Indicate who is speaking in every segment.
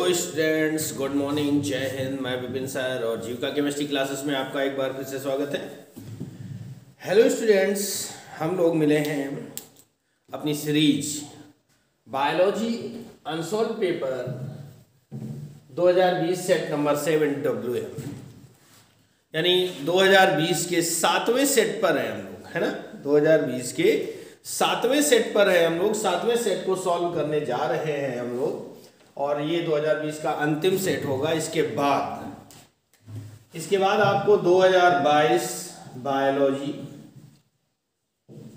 Speaker 1: Students, good morning, जय हिंद। मैं Vipin sir और जीविका केमिस्ट्री क्लासेस में आपका एक बार फिर से स्वागत है। हेलो स्टूडेंट्स, हम लोग मिले हैं अपनी series biology unsolved paper 2020 set number 7 WM, यानी 2020 के 7वें सेट पर है हम लोग, है ना। 2020 के 7वें सेट पर है हम लोग, 7वें सेट को सॉल्व करने जा रहे हैं हम लोग और ये 2020 का अंतिम सेट होगा। इसके बाद आपको 2022 बायोलॉजी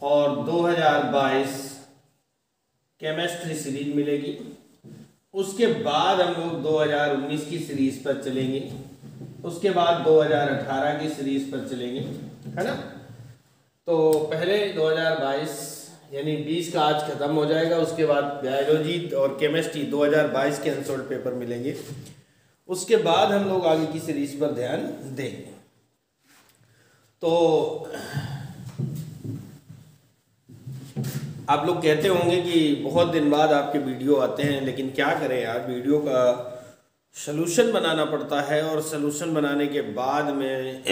Speaker 1: और 2022 केमिस्ट्री सीरीज मिलेगी। उसके बाद हम लोग 2019 की सीरीज पर चलेंगे, उसके बाद 2018 की सीरीज पर चलेंगे, है ना। तो पहले 2022 यानी 20 का आज खत्म हो जाएगा, उसके बाद बायोलॉजी और केमिस्ट्री 2022 के अनसॉल्व पेपर मिलेंगे। उसके बाद हम लोग आगे की सीरीज पर ध्यान देंगे। तो आप लोग कहते होंगे कि बहुत दिन बाद आपके वीडियो आते हैं, लेकिन क्या करें यार, वीडियो का सलूशन बनाना पड़ता है और सलूशन बनाने के बाद में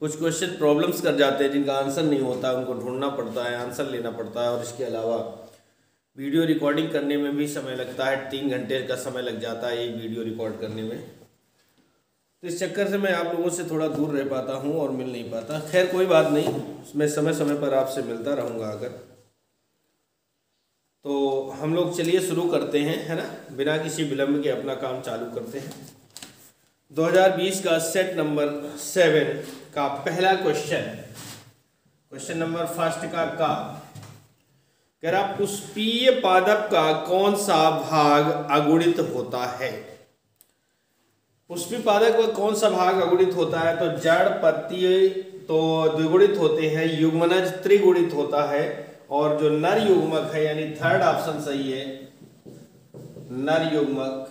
Speaker 1: कुछ क्वेश्चन प्रॉब्लम्स कर जाते हैं जिनका आंसर नहीं होता, उनको ढूंढना पड़ता है, आंसर लेना पड़ता है। और इसके अलावा वीडियो रिकॉर्डिंग करने में भी समय लगता है, 3 घंटे का समय लग जाता है एक वीडियो रिकॉर्ड करने में। तो इस चक्कर से मैं आप लोगों से थोड़ा दूर रह पाता हूँ और मिल नहीं पाता। खैर कोई बात नहीं, मैं समय समय पर आपसे मिलता रहूँगा। अगर तो हम लोग चलिए शुरू करते हैं, है ना, बिना किसी विलम्ब के अपना काम चालू करते हैं। 2020 का सेट नंबर 7 का पहला क्वेश्चन नंबर फर्स्ट का कह रहा, पुष्पीय पादप का कौन सा भाग अगुणित होता है। पुष्पीय पादप का कौन सा भाग अगुणित होता है? तो जड़ पत्ती तो द्विगुणित होते हैं, युग्मनज त्रिगुणित होता है और जो नर युग्मक है, यानी थर्ड ऑप्शन सही है, नर युग्मक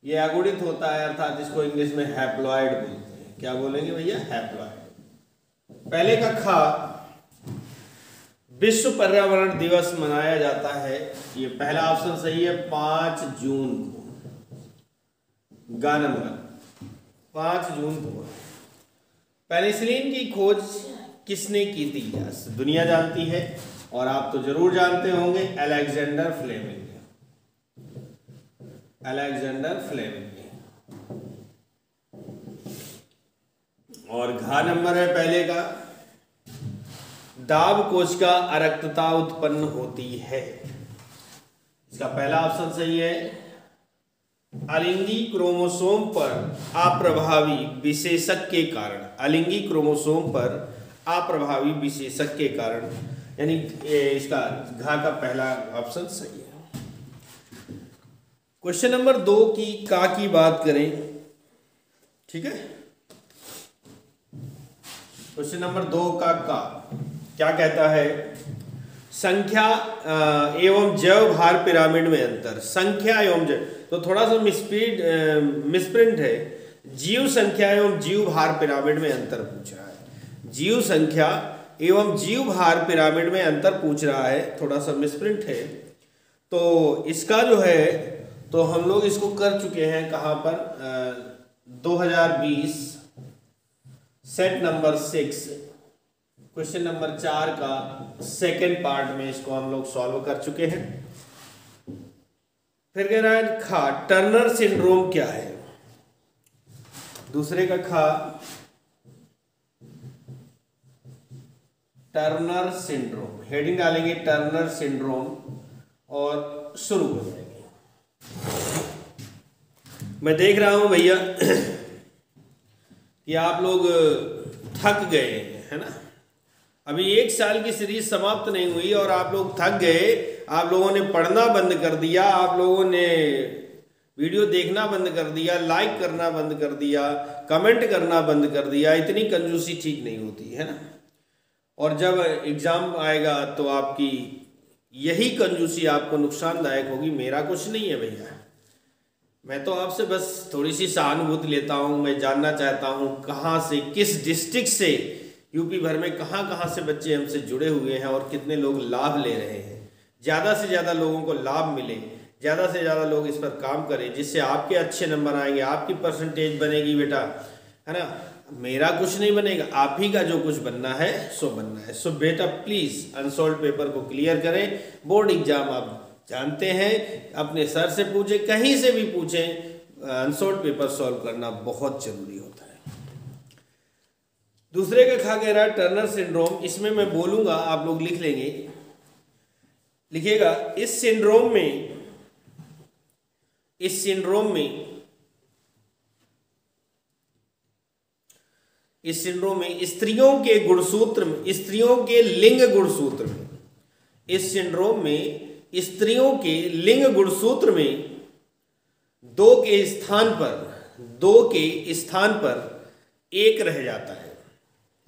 Speaker 1: ये अगुणित होता है, अर्थात इसको इंग्लिश में हैप्लॉइड बोलते हैं। क्या बोलेंगे भैया? हैप्लॉइड। पहले का विश्व पर्यावरण दिवस मनाया जाता है, ये पहला ऑप्शन सही है, 5 जून को। गा नंबर 5 जून को। पेनिसिलिन की खोज किसने की थी? दुनिया जानती है और आप तो जरूर जानते होंगे, अलेक्जेंडर फ्लेमिंग। Alexander Fleming. और घा नंबर है पहले का, दाब कोशिका अरक्तता उत्पन्न होती है। इसका पहला ऑप्शन सही है, अलिंगी क्रोमोसोम पर अप्रभावी विशेषक के कारण। अलिंगी क्रोमोसोम पर अप्रभावी विशेषक के कारण, यानी इसका घा का पहला ऑप्शन सही है। क्वेश्चन नंबर 2 की बात करें, ठीक है। क्वेश्चन नंबर 2 का क्या कहता है? संख्या एवं जैव भार पिरामिड में अंतर। संख्या एवं जैव, तो थोड़ा सा मिसप्रिंट है। जीव संख्या एवं जीव भार पिरामिड में अंतर पूछ रहा है। जीव संख्या एवं जीव भार पिरामिड में अंतर पूछ रहा है, थोड़ा सा मिसप्रिंट है। तो इसका जो है, तो हम लोग इसको कर चुके हैं कहाँ पर? 2020 सेट नंबर 6 क्वेश्चन नंबर 4 का सेकेंड पार्ट में इसको हम लोग सॉल्व कर चुके हैं। फिर कह रहा है टर्नर सिंड्रोम क्या है? दूसरे का टर्नर सिंड्रोम, हेडिंग डालेंगे टर्नर सिंड्रोम और शुरू हो जाएंगे। मैं देख रहा हूं भैया कि आप लोग थक गए हैं, है ना। अभी 1 साल की सीरीज समाप्त नहीं हुई और आप लोग थक गए। आप लोगों ने पढ़ना बंद कर दिया, आप लोगों ने वीडियो देखना बंद कर दिया, लाइक करना बंद कर दिया, कमेंट करना बंद कर दिया। इतनी कंजूसी ठीक नहीं होती है ना। और जब एग्जाम आएगा तो आपकी यही कंजूसी आपको नुकसानदायक होगी। मेरा कुछ नहीं है भैया, मैं तो आपसे बस थोड़ी सी सहानुभूति लेता हूँ। मैं जानना चाहता हूँ कहाँ से, किस डिस्ट्रिक्ट से, यूपी भर में कहाँ से बच्चे हमसे जुड़े हुए हैं और कितने लोग लाभ ले रहे हैं। ज़्यादा से ज़्यादा लोगों को लाभ मिले, ज़्यादा से ज़्यादा लोग इस पर काम करें, जिससे आपके अच्छे नंबर आएंगे, आपकी परसेंटेज बनेगी बेटा, है ना। मेरा कुछ नहीं बनेगा, आप ही का जो कुछ बनना है सो बनना है। सो बेटा प्लीज़ अनसॉल्व पेपर को क्लियर करें। बोर्ड एग्जाम आप जानते हैं, अपने सर से पूछें, कहीं से भी पूछें, अनसॉल्व पेपर सॉल्व करना बहुत जरूरी होता है। दूसरे का खा कह रहा है टर्नर सिंड्रोम, इसमें मैं बोलूँगा, आप लोग लिख लेंगे, लिखिएगा। इस सिंड्रोम में स्त्रियों के गुणसूत्र में, स्त्रियों के लिंग गुणसूत्र में, इस सिंड्रोम में स्त्रियों के लिंग गुणसूत्र में 2 के स्थान पर 1 रह जाता है,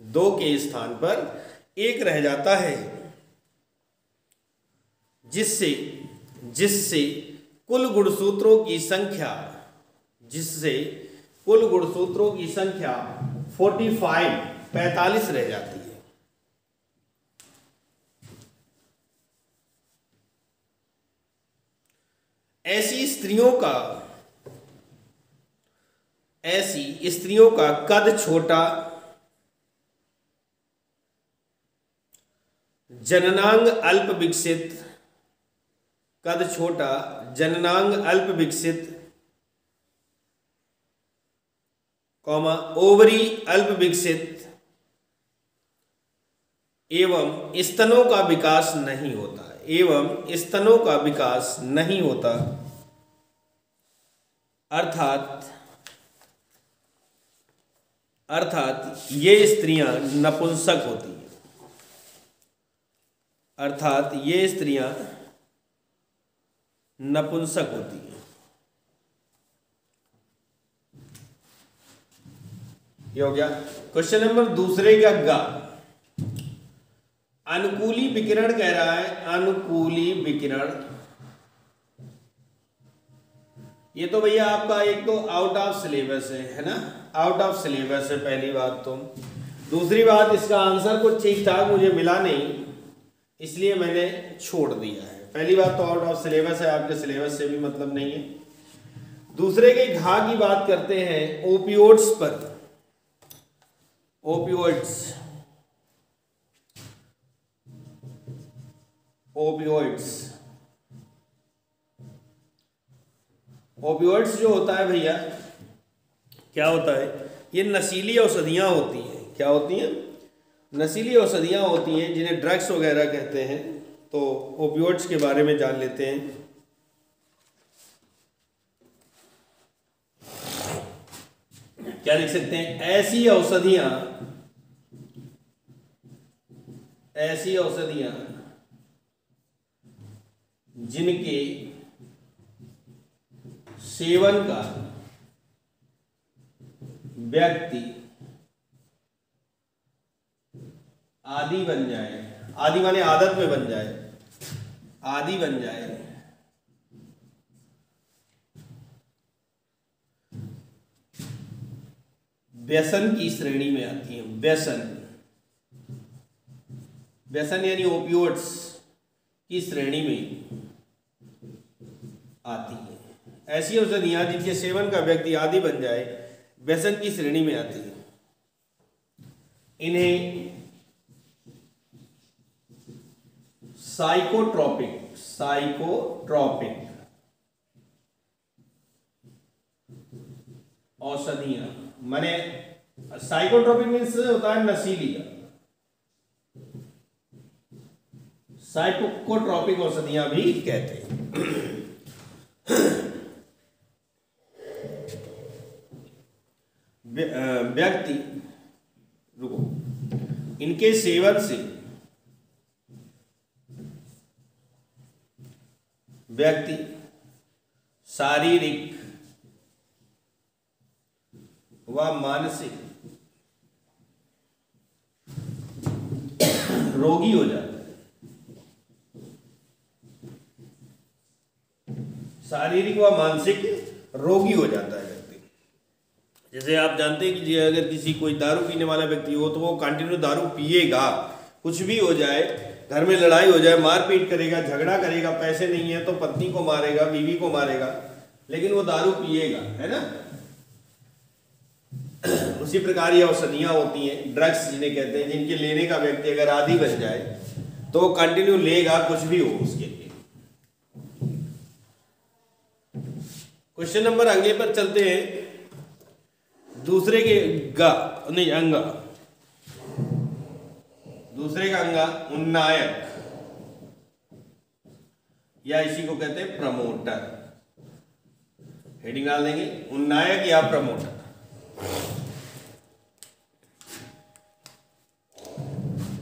Speaker 1: 2 के स्थान पर 1 रह जाता है, जिससे कुल गुणसूत्रों की संख्या 45 रह जाती है। ऐसी स्त्रियों का कद छोटा, जननांग अल्प विकसित, कद छोटा, जननांग अल्प विकसित, ओवरी अल्प विकसित एवं स्तनों का विकास नहीं होता, अर्थात ये स्त्रियां नपुंसक होती हैं, ये हो गया। क्वेश्चन नंबर दूसरे का गा, अनुकूली विकिरण कह रहा है, अनुकूली विकिरण। ये तो भैया आपका एक तो आउट ऑफ सिलेबस है ना, आउट ऑफ सिलेबस है पहली बात तो। दूसरी बात, इसका आंसर कुछ ठीक ठाक मुझे मिला नहीं, इसलिए मैंने छोड़ दिया है। पहली बात तो आउट ऑफ सिलेबस है, आपके सिलेबस से भी मतलब नहीं है। दूसरे के घा की बात करते हैं, ओपियोइड्स पर। ओपियोइड्स जो होता है भैया, क्या होता है, ये नशीली औषधियाँ होती हैं। क्या होती हैं? नशीली औषधियाँ होती हैं, जिन्हें ड्रग्स वगैरह कहते हैं। तो ओपियोइड्स के बारे में जान लेते हैं। क्या लिख सकते हैं? ऐसी औषधियाँ जिनके सेवन का व्यक्ति आदी बन जाए, आदी माने आदत में बन जाए, आदी बन जाए, व्यसन की श्रेणी में आती है। व्यसन यानी ओपियोइड्स की श्रेणी में आती है। ऐसी औषधियां जिनके सेवन का व्यक्ति आदी बन जाए, व्यसन की श्रेणी में आती है। इन्हें साइकोट्रोपिक औषधियां, माने साइकोट्रोपिक मीन्स होता है नशीली, साइकोट्रोपिक औषधियां भी कहते हैं। व्यक्ति इनके सेवन से व्यक्ति शारीरिक व मानसिक रोगी हो जाता है। शारीरिक व मानसिक रोगी हो जाता है व्यक्ति। जैसे आप जानते हैं कि अगर किसी कोई दारू पीने वाला व्यक्ति हो तो वो कंटिन्यू दारू पिएगा, कुछ भी हो जाए, घर में लड़ाई हो जाए, मारपीट करेगा, झगड़ा करेगा, पैसे नहीं है तो पत्नी को मारेगा, बीवी को मारेगा, लेकिन वो दारू पिएगा, है ना। उसी प्रकार ये औषधियाँ होती हैं, ड्रग्स जिन्हें कहते हैं, जिनके लेने का व्यक्ति अगर आदी बन जाए तो वो कंटिन्यू लेगा, कुछ भी हो उसके लिए। क्वेश्चन नंबर अगले पर चलते हैं। दूसरे के अंगा, दूसरे का अंगा उन्नायक, या इसी को कहते हैं प्रमोटर। हेडिंग डाल देंगे, उन्नायक या प्रमोटर।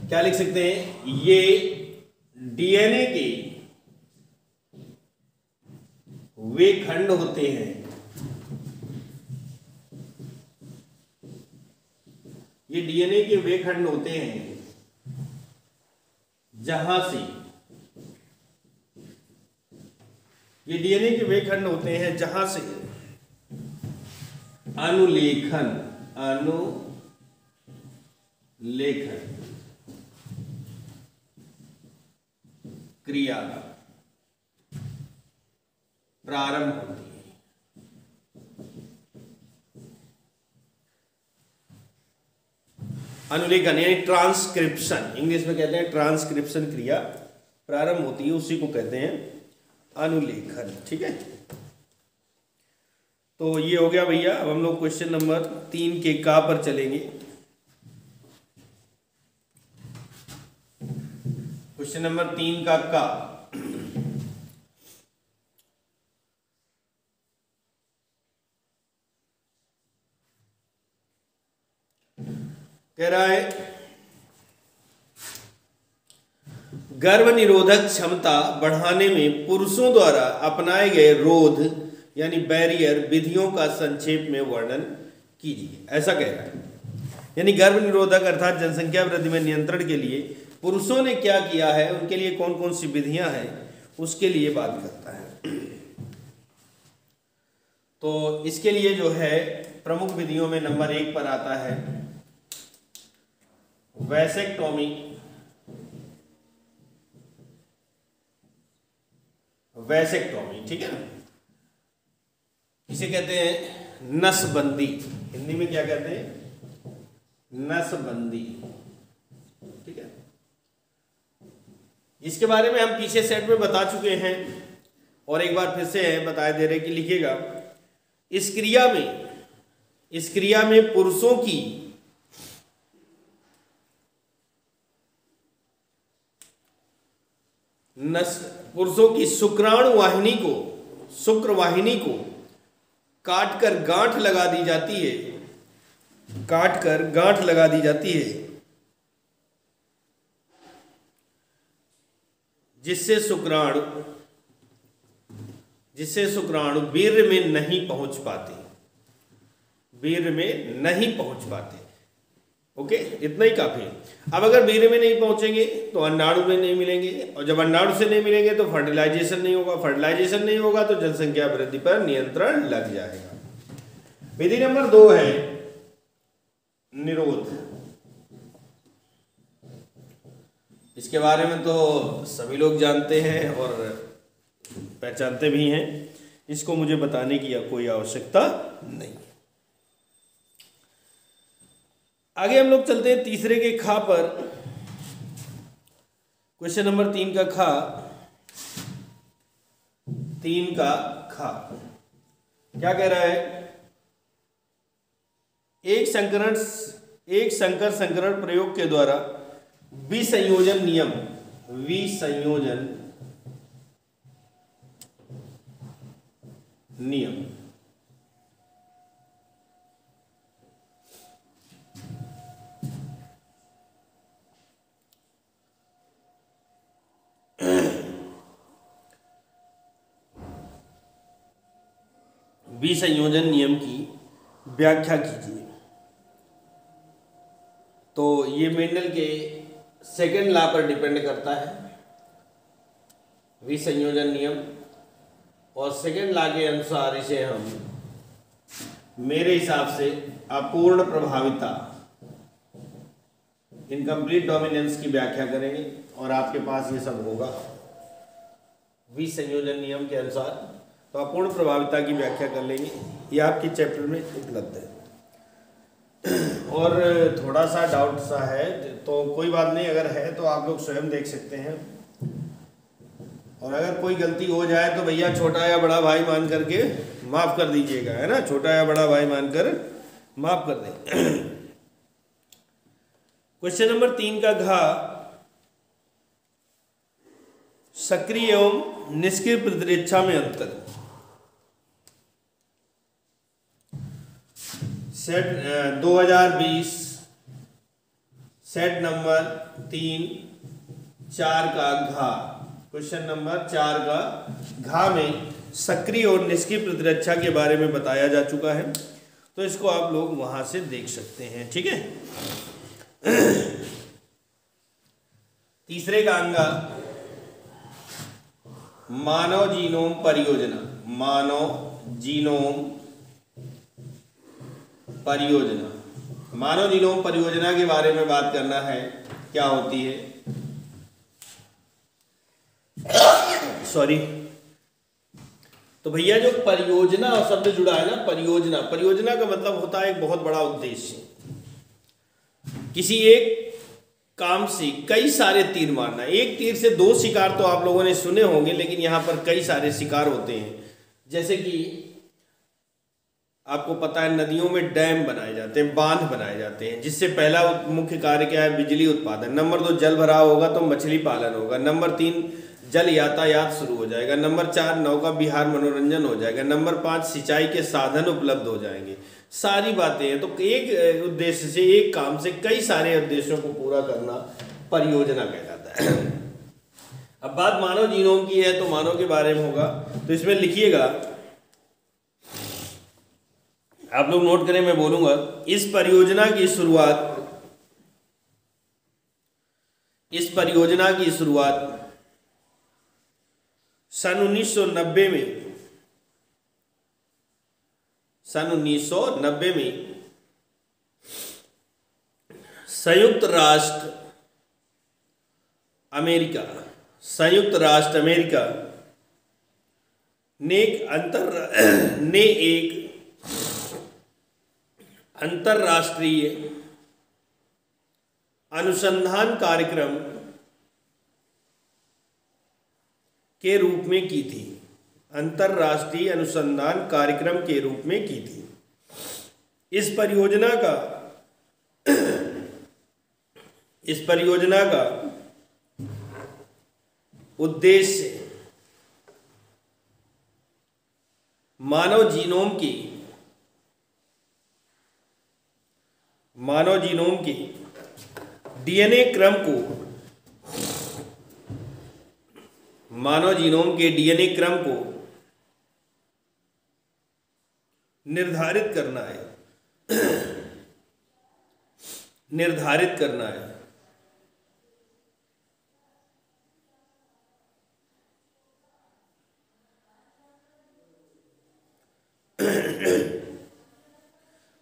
Speaker 1: क्या लिख सकते हैं, ये डीएनए के वे खंड होते हैं, ये डीएनए के वे खंड होते हैं जहां से, ये डीएनए के वे खंड होते हैं जहां से अनुलेखन क्रिया प्रारंभ होती है। अनुलेखन यानी ट्रांसक्रिप्शन, इंग्लिश में कहते हैं ट्रांसक्रिप्शन क्रिया प्रारंभ होती है, उसी को कहते हैं अनुलेखन। ठीक है, तो ये हो गया भैया। अब हम लोग क्वेश्चन नंबर 3 के का पर चलेंगे। क्वेश्चन नंबर 3 का कह रहा है, गर्भ निरोधक क्षमता बढ़ाने में पुरुषों द्वारा अपनाए गए रोध यानी बैरियर विधियों का संक्षेप में वर्णन कीजिए। ऐसा कह रहा है, यानी गर्भ निरोधक अर्थात जनसंख्या वृद्धि में नियंत्रण के लिए पुरुषों ने क्या किया है, उनके लिए कौन कौन सी विधियां हैं, उसके लिए बात करता है। तो इसके लिए जो है प्रमुख विधियों में नंबर 1 पर आता है वैसेक्टोमी। वैसेक्टोमी, ठीक है ना, इसे कहते हैं नसबंदी। हिंदी में क्या कहते हैं, नसबंदी। ठीक है, इसके बारे में हम पीछे सेट में बता चुके हैं और एक बार फिर से बता दे रहे कि लिखिएगा, इस क्रिया में पुरुषों की शुक्राणु वाहिनी को, शुक्र वाहिनी को काटकर गांठ लगा दी जाती है, काटकर गांठ लगा दी जाती है, जिससे शुक्राणु वीर्य में नहीं पहुंच पाते, वीर्य में नहीं पहुंच पाते। ओके, इतना ही काफी है। अब अगर वीर्य में नहीं पहुंचेंगे तो अंडाणु में नहीं मिलेंगे, और जब अंडाणु से नहीं मिलेंगे तो फर्टिलाइजेशन नहीं होगा, फर्टिलाइजेशन नहीं होगा तो जनसंख्या वृद्धि पर नियंत्रण लग जाएगा। विधि नंबर 2 है निरोध। इसके बारे में तो सभी लोग जानते हैं और पहचानते भी हैं, इसको मुझे बताने की कोई आवश्यकता नहीं। आगे हम लोग चलते हैं तीसरे के खा पर। क्वेश्चन नंबर 3 का खा, 3 का खा क्या कह रहा है, एक संकर संकरण प्रयोग के द्वारा विसंयोजन नियम, विसंयोजन नियम विसंयोजन नियम की व्याख्या कीजिए। तो ये मेंडल के सेकेंड लॉ पर डिपेंड करता है, विसंयोजन नियम, और सेकेंड लॉ के अनुसार इसे हम मेरे हिसाब से अपूर्ण प्रभाविता, इनकम्प्लीट डोमिनेंस की व्याख्या करेंगे। और आपके पास ये सब होगा विसंयोजन नियम के अनुसार, तो आप पूर्ण प्रभाविता की व्याख्या कर लेंगे। ये आपके चैप्टर में उपलब्ध है। और थोड़ा सा डाउट सा है तो कोई बात नहीं, अगर है तो आप लोग स्वयं देख सकते हैं, और अगर कोई गलती हो जाए तो भैया छोटा या बड़ा भाई मान करके माफ़ कर दीजिएगा, है ना, छोटा या बड़ा भाई मानकर माफ़ कर दें। क्वेश्चन नंबर 3 का घा सक्रिय एवं निष्क्रिय प्रतिरक्षा में अंतर। सेट 2020 सेट नंबर 3 4 का घा, क्वेश्चन नंबर 4 का घा में सक्रिय और निष्क्रिय प्रतिरक्षा के बारे में बताया जा चुका है, तो इसको आप लोग वहां से देख सकते हैं। ठीक है। तीसरे का अंगा मानव जीनोम परियोजना, मानव जीनोम परियोजना, मानव जीनोम परियोजना के बारे में बात करना है, क्या होती है, सॉरी। तो भैया जो परियोजना शब्द जुड़ा है ना, परियोजना, परियोजना का मतलब होता है एक बहुत बड़ा उद्देश्य, किसी एक काम से कई सारे तीर मारना। एक तीर से 2 शिकार तो आप लोगों ने सुने होंगे, लेकिन यहाँ पर कई सारे शिकार होते हैं। जैसे कि आपको पता है नदियों में डैम बनाए जाते हैं, बांध बनाए जाते हैं, जिससे पहला मुख्य कार्य क्या है, बिजली उत्पादन। नंबर 2 जल भराव होगा तो मछली पालन होगा। नंबर 3 जल यातायात शुरू हो जाएगा। नंबर 4 नौका विहार मनोरंजन हो जाएगा। नंबर 5 सिंचाई के साधन उपलब्ध हो जाएंगे। सारी बातें हैं। तो एक उद्देश्य से, एक काम से कई सारे उद्देश्यों को पूरा करना परियोजना कहलाता है। अब बात मानव जीनोम की है तो मानव के बारे में होगा, तो इसमें लिखिएगा, आप लोग नोट करें, मैं बोलूंगा। इस परियोजना की शुरुआत सन 1990 में संयुक्त राष्ट्र अमेरिका ने एक अंतरराष्ट्रीय अनुसंधान कार्यक्रम के रूप में की थी। अंतरराष्ट्रीय अनुसंधान कार्यक्रम के रूप में की थी। इस परियोजना का उद्देश्य मानव जीनोम के डीएनए क्रम को निर्धारित करना है।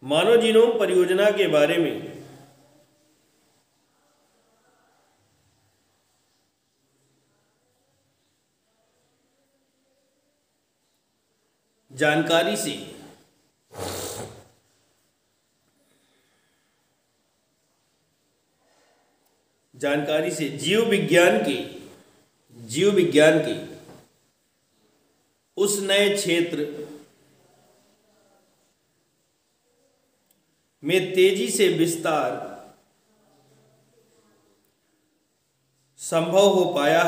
Speaker 1: मानव जीनोम परियोजना के बारे में जानकारी से जीव विज्ञान के उस नए क्षेत्र में तेजी से विस्तार संभव हो पाया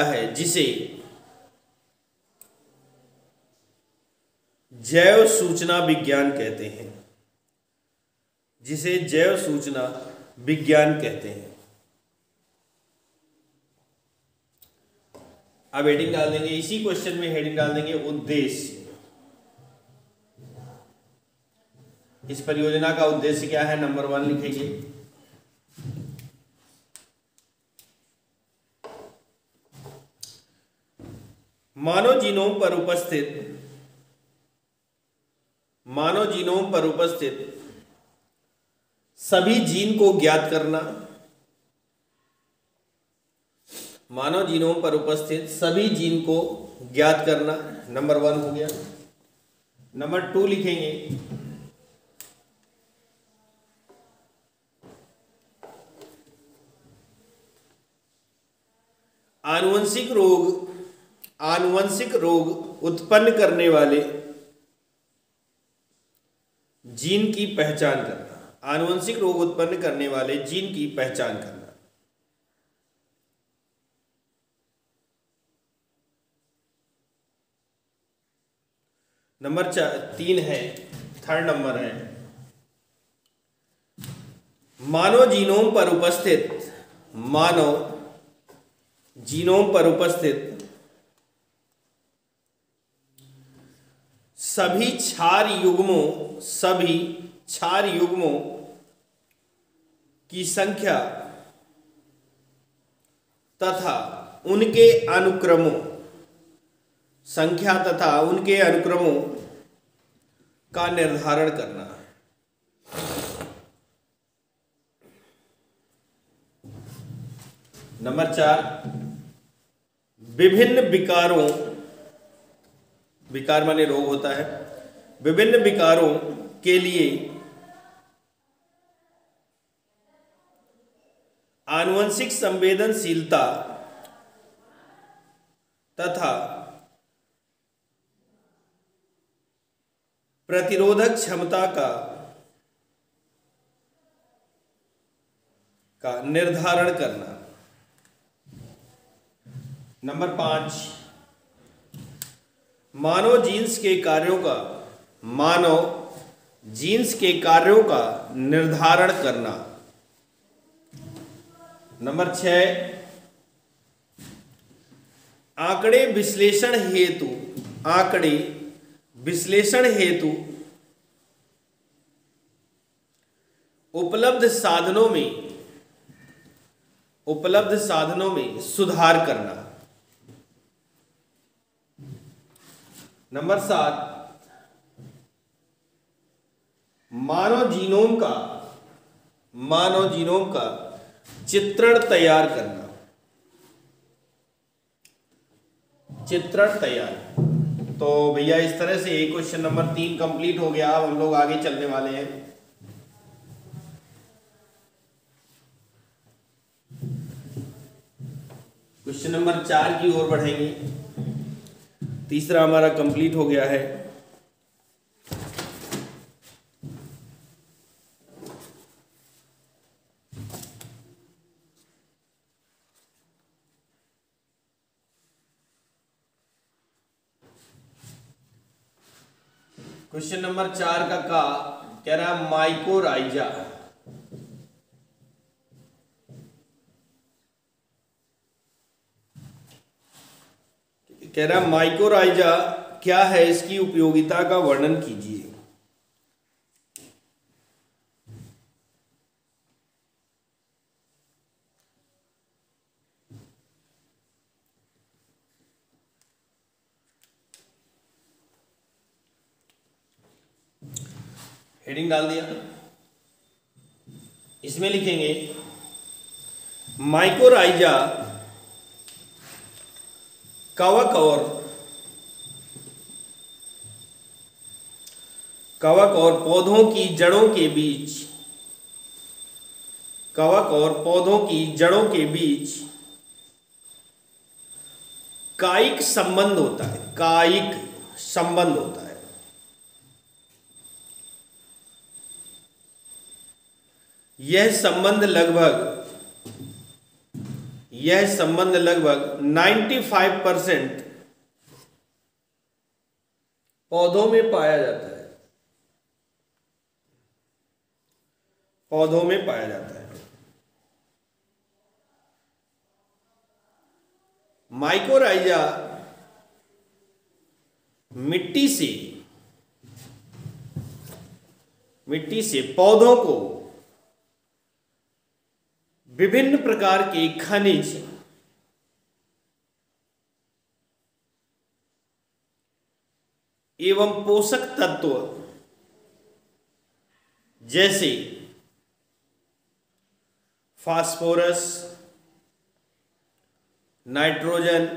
Speaker 1: है जिसे जैव सूचना विज्ञान कहते हैं। अब हेडिंग डाल देंगे, इसी क्वेश्चन में हेडिंग डाल देंगे उद्देश्य। इस परियोजना का उद्देश्य क्या है, नंबर 1 लिखेंगे। मानव जीनोम पर उपस्थित सभी जीन को ज्ञात करना, मानव जीनोम पर उपस्थित सभी जीन को ज्ञात करना, नंबर 1 हो गया। नंबर 2 लिखेंगे आनुवंशिक रोग उत्पन्न करने वाले जीन की पहचान करना, आनुवंशिक रोग उत्पन्न करने वाले जीन की पहचान करना। नंबर 3 है, थर्ड नंबर है, मानव जीनोम पर उपस्थित सभी क्षार युग्मों की संख्या तथा उनके अनुक्रमों का निर्धारण करना। नंबर 4, विभिन्न विकार माने रोग होता है, विभिन्न विकारों के लिए आनुवंशिक संवेदनशीलता तथा प्रतिरोधक क्षमता का निर्धारण करना। नंबर 5, मानव जीन्स के कार्यों का निर्धारण करना। नंबर 6, आंकड़े विश्लेषण हेतु उपलब्ध साधनों में सुधार करना। नंबर 7, मानव जीनोम का चित्रण तैयार करना। तो भैया इस तरह से क्वेश्चन नंबर 3 कंप्लीट हो गया। अब हम लोग आगे चलने वाले हैं। क्वेश्चन नंबर 4 की ओर बढ़ेंगे। तीसरा हमारा कंप्लीट हो गया है। क्वेश्चन नंबर 4 का कह रहा है माइकोराइजा। कह रहा माइकोराइजा क्या है, इसकी उपयोगिता का वर्णन कीजिए। हेडिंग डाल दिया। इसमें लिखेंगे माइकोराइजा कवक और पौधों की जड़ों के बीच कायिक संबंध होता है। यह संबंध लगभग 95% पौधों में पाया जाता है। माइकोराइजा मिट्टी से पौधों को विभिन्न प्रकार के खनिज एवं पोषक तत्व जैसे फास्फोरस, नाइट्रोजन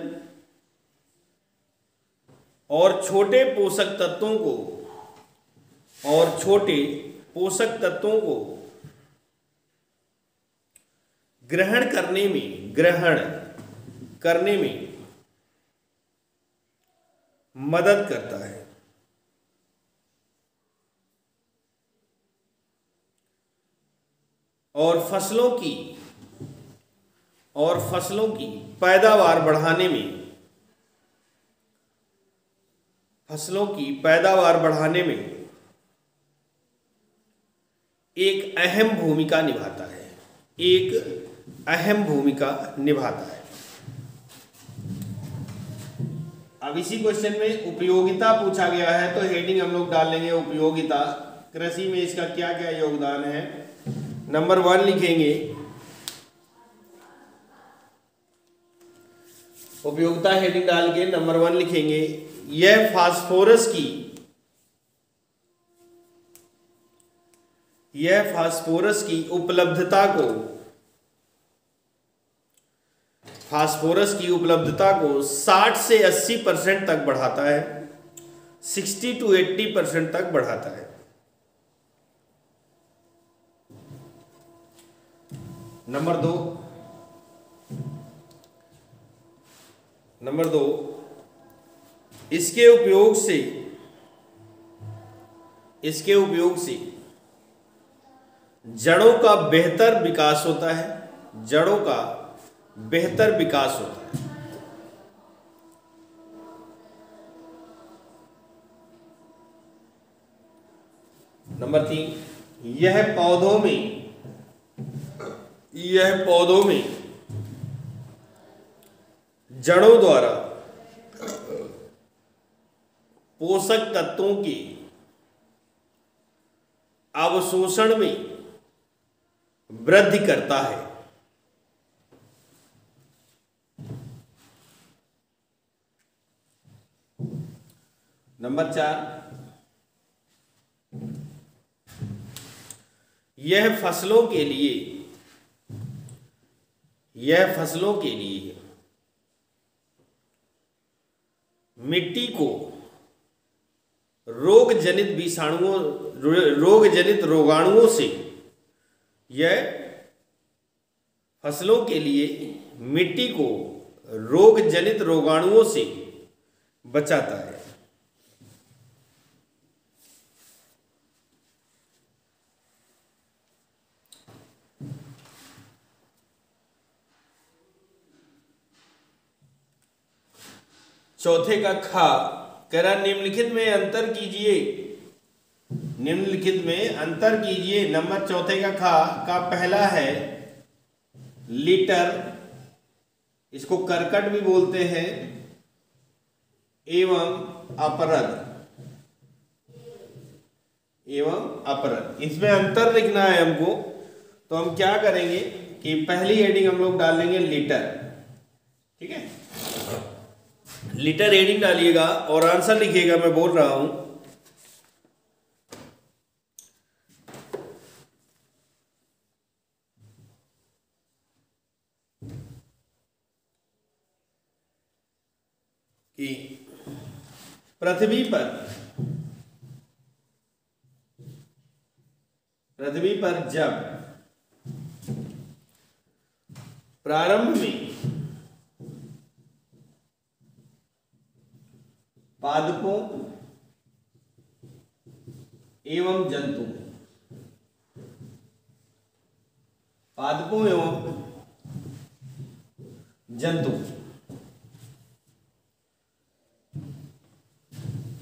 Speaker 1: और छोटे पोषक तत्वों को ग्रहण करने में मदद करता है। और फसलों की पैदावार बढ़ाने में एक अहम भूमिका निभाता है। अब इसी क्वेश्चन में उपयोगिता पूछा गया है, तो हेडिंग हम लोग डाल लेंगे उपयोगिता। कृषि में इसका क्या क्या योगदान है। नंबर 1 लिखेंगे, उपयोगिता हेडिंग डाल के नंबर 1 लिखेंगे, यह फास्फोरस की उपलब्धता को 60 से 80% तक बढ़ाता है, 60 to 80% तक बढ़ाता है। नंबर दो, इसके उपयोग से जड़ों का बेहतर विकास होता है। नंबर 3, यह पौधों में जड़ों द्वारा पोषक तत्वों के अवशोषण में वृद्धि करता है। नंबर 4, यह फसलों के लिए मिट्टी को रोगजनित रोगाणुओं से बचाता है। चौथे का खा कह रहा निम्नलिखित में अंतर कीजिए। नंबर चौथे का खा का पहला है लीटर, इसको करकट भी बोलते हैं, एवं अपरद। इसमें अंतर लिखना है हमको, तो हम क्या करेंगे कि पहली हेडिंग हम लोग डाल देंगे लीटर। ठीक है, लीटर हेडिंग डालिएगा और आंसर लिखिएगा, मैं बोल रहा हूं। कि पृथ्वी पर जब प्रारंभ में पादपों एवं जंतु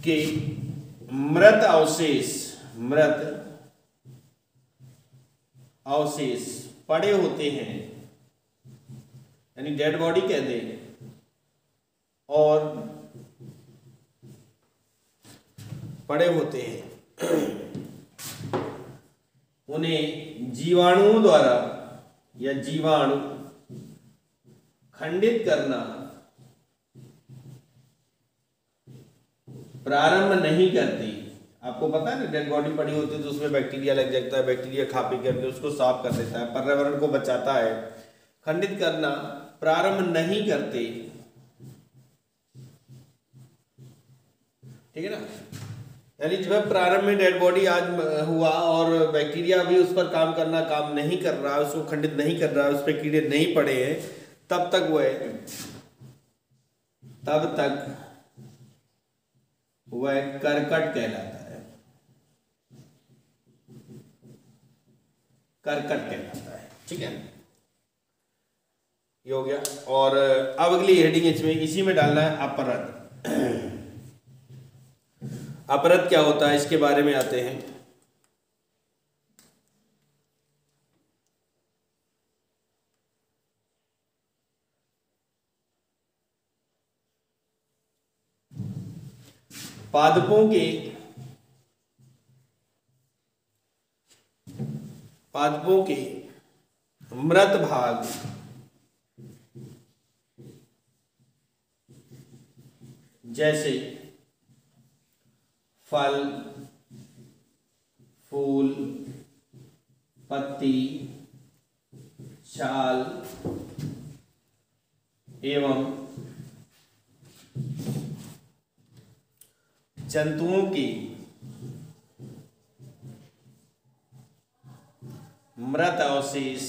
Speaker 1: के मृत अवशेष पड़े होते हैं, यानी डेड बॉडी कहते हैं, और पड़े होते हैं, उन्हें जीवाणुओं द्वारा या जीवाणु खंडित करना प्रारंभ नहीं करती। आपको पता है ना, डेड बॉडी पड़ी होती है तो उसमें बैक्टीरिया लग जाता है, बैक्टीरिया खा पी करके उसको साफ कर देता है, पर्यावरण को बचाता है। खंडित करना प्रारंभ नहीं करते, ठीक है ना, यानी जब प्रारंभ में डेड बॉडी आज हुआ और बैक्टीरिया भी उस पर काम नहीं कर रहा है, उसको खंडित नहीं कर रहा है, उस पर कीड़े नहीं पड़े हैं, तब तक वह कर्कट कहलाता है, कर्कट कहलाता है, ठीक है, ये हो गया। और अब अगली हेडिंग इसमें इसी में डालना है अपरद। अपरद क्या होता है इसके बारे में आते हैं। पादपों के मृत भाग जैसे फल, फूल, पत्ती, छाल एवं जंतुओं की मृत अवशेष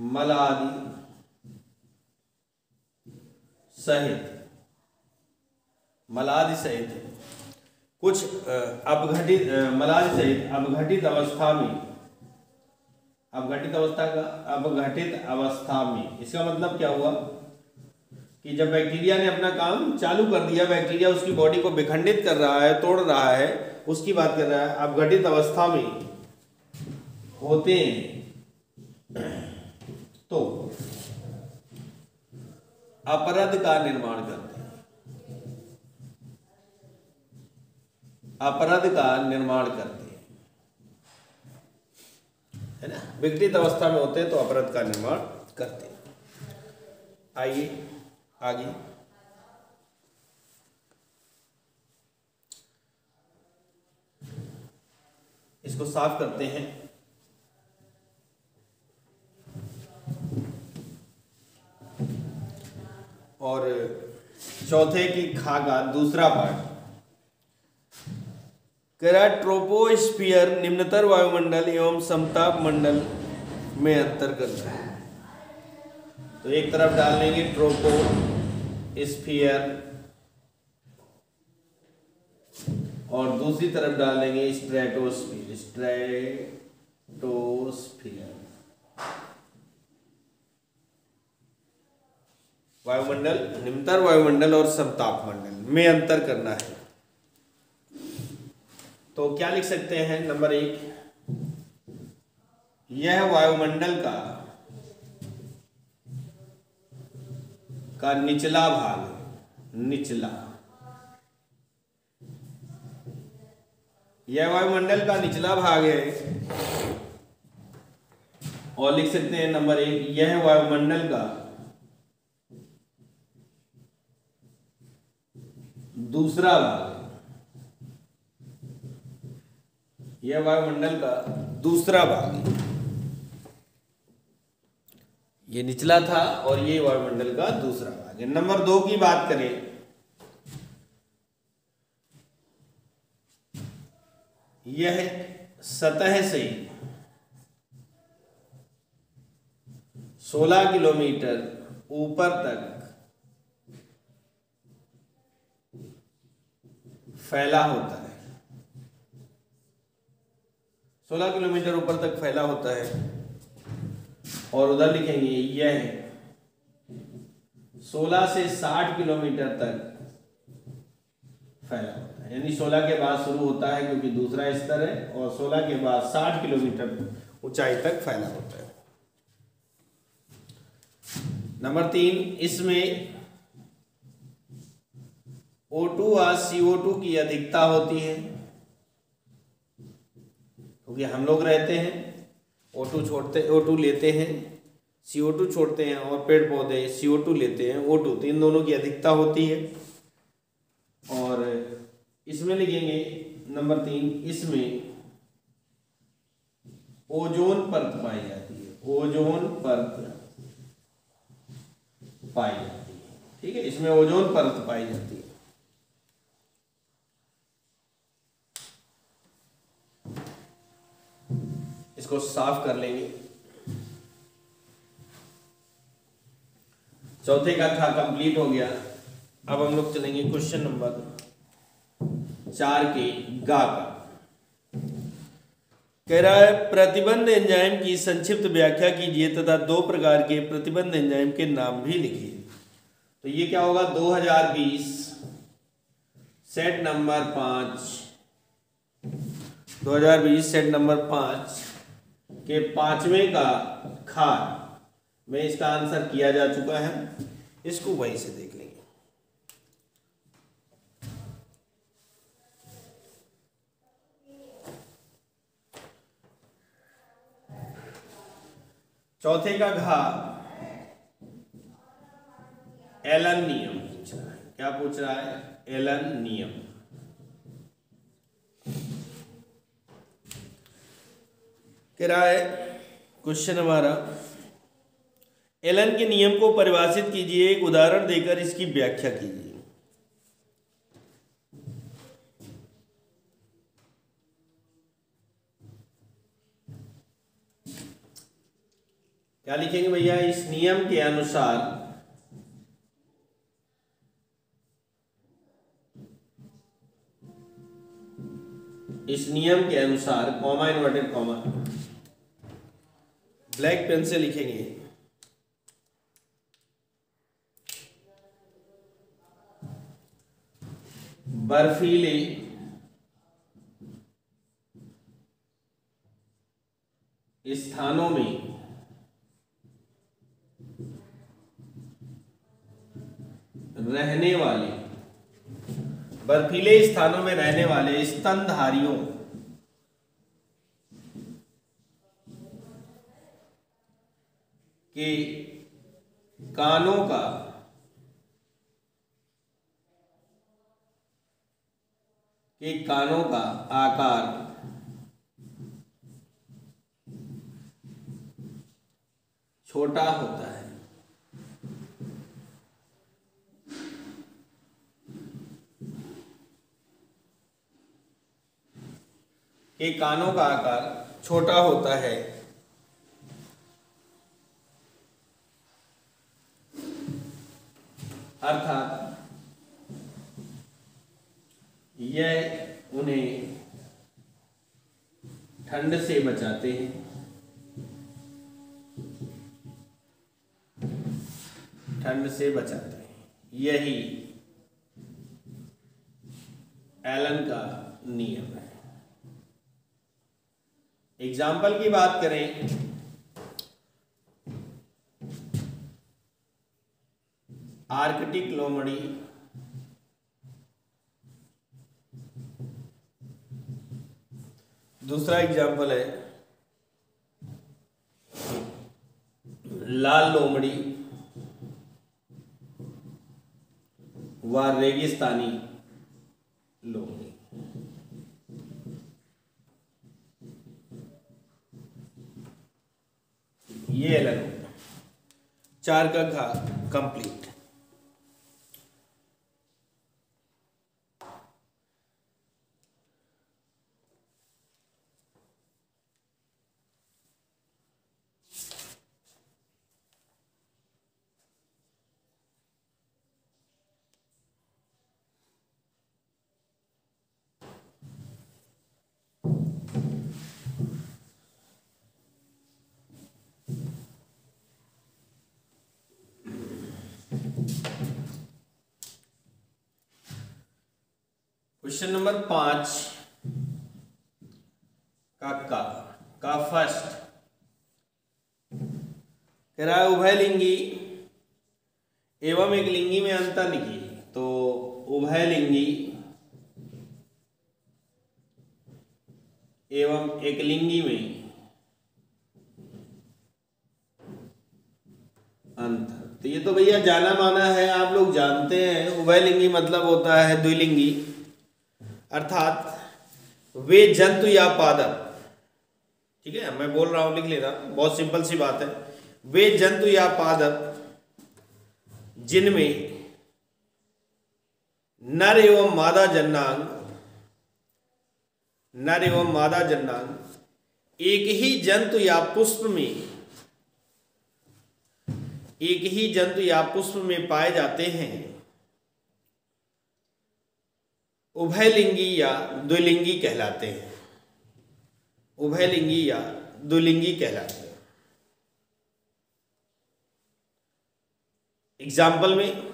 Speaker 1: मल आदि सहित कुछ अपघटित अवस्था में, इसका मतलब क्या हुआ कि जब बैक्टीरिया ने अपना काम चालू कर दिया, बैक्टीरिया उसकी बॉडी को विखंडित कर रहा है, तोड़ रहा है, उसकी बात कर रहा है, अपघटित अवस्था में होते हैं तो अपरद का निर्माण करते हैं, है ना, विघटित अवस्था में होते हैं तो अपरद का निर्माण करते हैं। आइए आगे, इसको साफ करते हैं। और चौथे की खा का दूसरा पार्ट, ट्रोपोस्फियर निम्नतर वायुमंडल एवं समताप मंडल में अंतर करता है। तो एक तरफ डाल लेंगे ट्रोपोस्फियर और दूसरी तरफ डाल लेंगे स्ट्रेटोस्फियर। वायुमंडल, निम्नतर वायुमंडल और समताप मंडल में अंतर करना है। तो क्या लिख सकते हैं, नंबर 1, यह वायुमंडल का निचला भाग, यह वायुमंडल का निचला भाग है। और लिख सकते हैं नंबर 1, यह वायुमंडल का दूसरा भाग, यह वायुमंडल का दूसरा भाग, ये निचला था और ये वायुमंडल का दूसरा भाग है। नंबर 2 की बात करें, यह सतह से 16 किलोमीटर ऊपर तक फैला होता है, 16 किलोमीटर ऊपर तक फैला होता है। और उधर लिखेंगे यह 16 से 60 किलोमीटर तक फैला होता है, यानी 16 के बाद शुरू होता है क्योंकि दूसरा स्तर है, और 16 के बाद 60 किलोमीटर ऊंचाई तक फैला होता है। नंबर 3, इसमें O2 और CO2 की अधिकता होती है, क्योंकि हम लोग रहते हैं। O2 लेते हैं, CO2 छोड़ते हैं, और पेड़ पौधे CO2 लेते हैं, O2, तो इन दोनों की अधिकता होती है। और इसमें लिखेंगे नंबर 3, इसमें ओजोन परत पाई जाती है, ओजोन परत पाई जाती है। ठीक है, इसमें ओजोन परत पाई जाती है। इसको साफ कर लेंगे। चौथे का था कंप्लीट हो गया। अब हम लोग चलेंगे क्वेश्चन नंबर 4 के गा का। कह रहा है प्रतिबंध एंजाइम की संक्षिप्त व्याख्या कीजिए तथा 2 प्रकार के प्रतिबंध एंजाइम के नाम भी लिखिए। तो ये क्या होगा, 2020 सेट नंबर 5, 2020 सेट नंबर 5 के 5वें का खार में इसका आंसर किया जा चुका है। इसको वहीं से देख लेंगे। चौथे का घा एलन नियम पूछ रहा है। क्या पूछ रहा है, एलन नियम। कह रहा है क्वेश्चन हमारा, एलन के नियम को परिभाषित कीजिए, एक उदाहरण देकर इसकी व्याख्या कीजिए। क्या लिखेंगे भैया, इस नियम के अनुसार comma inverted comma, black pen से लिखेंगे, बर्फीले स्थानों में रहने वाले, बर्फीले स्थानों में रहने वाले स्तनधारियों के कानों का आकार छोटा होता है। के कानों का आकार छोटा होता है, अर्थात यह उन्हें ठंड से बचाते हैं, यही एलन का नियम है। एग्जाम्पल की बात करें, आर्कटिक लोमड़ी, दूसरा एग्जाम्पल है लाल लोमड़ी व रेगिस्तानी लोमड़ी। ये अलग होगा। 4 का घा कंप्लीट। क्वेश्चन नंबर 5 का फर्स्ट कह रहा है उभयलिंगी एवं एक लिंगी में अंतर लिखिए। तो उभयलिंगी एवं एक लिंगी में अंतर। तो ये तो भैया जाना माना है, आप लोग जानते हैं। उभयलिंगी मतलब होता है द्विलिंगी, अर्थात वे जंतु या पादप, ठीक है मैं बोल रहा हूं लिख लेना, बहुत सिंपल सी बात है। वे जंतु या पादप जिनमें नर एवं मादा जन्नांग, नर एवं मादा जन्नांग एक ही जंतु या पुष्प में, एक ही जंतु या पुष्प में पाए जाते हैं, उभयलिंगी या द्विलिंगी कहलाते हैं। उभयलिंगी या द्विलिंगी कहलाते हैं। एग्जाम्पल में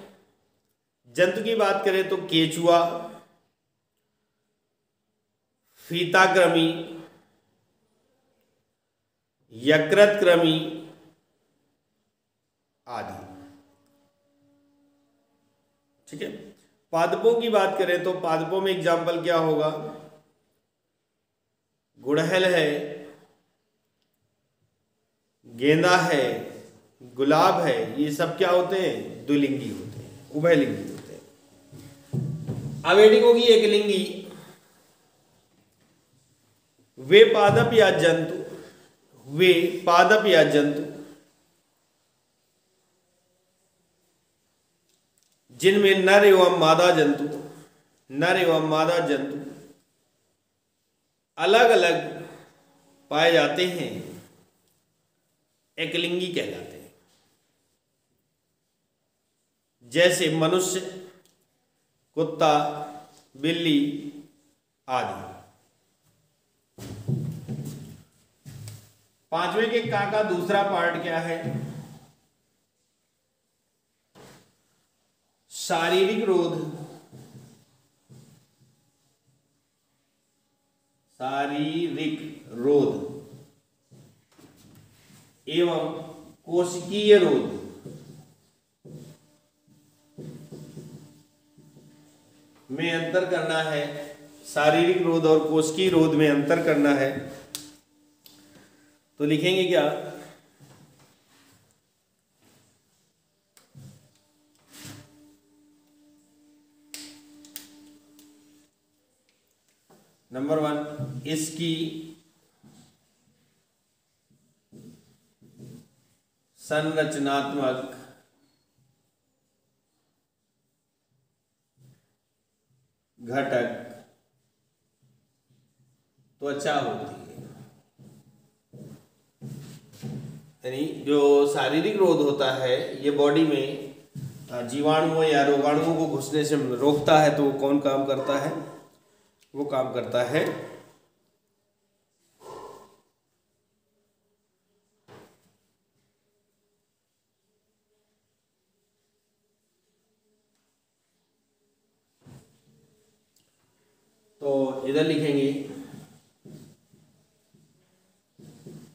Speaker 1: जंतु की बात करें तो केचुआ, फीताकृमि, यकृतकृमि आदि, ठीक है। पादपों की बात करें तो पादपों में एग्जाम्पल क्या होगा, गुड़हल है, गेंदा है, गुलाब है, ये सब क्या होते हैं, द्विलिंगी होते हैं, उभयलिंगी होते हैं। अब एडिंग होगी एक लिंगी। वे पादप या जंतु, वे पादप या जंतु जिनमें नर एवं मादा जंतु, नर एवं मादा जंतु अलग अलग पाए जाते हैं, एकलिंगी कहलाते हैं। जैसे मनुष्य, कुत्ता, बिल्ली आदि। पांचवें के का दूसरा पार्ट क्या है, शारीरिक रोध, शारीरिक रोध एवं कोशिकीय रोध। में अंतर करना है, शारीरिक रोध और कोशिकीय रोध में अंतर करना है। तो लिखेंगे क्या, नंबर 1 इसकी संरचनात्मक घटक त्वचा होती है। यानी जो शारीरिक रोध होता है ये बॉडी में जीवाणुओं या रोगाणुओं को घुसने से रोकता है। तो वो कौन काम करता है, वो काम करता है तो इधर लिखेंगे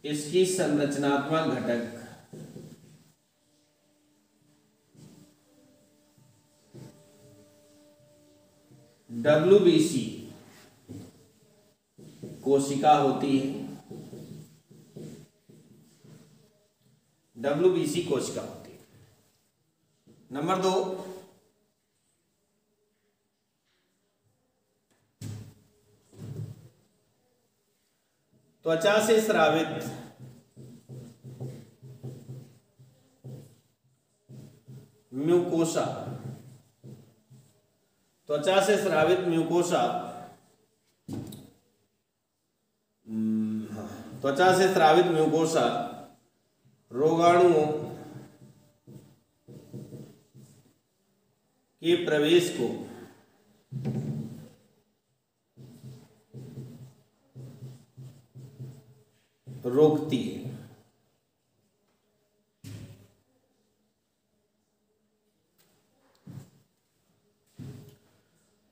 Speaker 1: इसकी संरचनात्मक घटक WBC कोशिका होती है, WBC कोशिका होती है। नंबर 2 त्वचा से स्रावित म्यूकोसा, त्वचा से स्रावित म्यूकोसा, त्वचा से स्रावित म्यूकोसा रोगाणुओं के प्रवेश को रोकती है।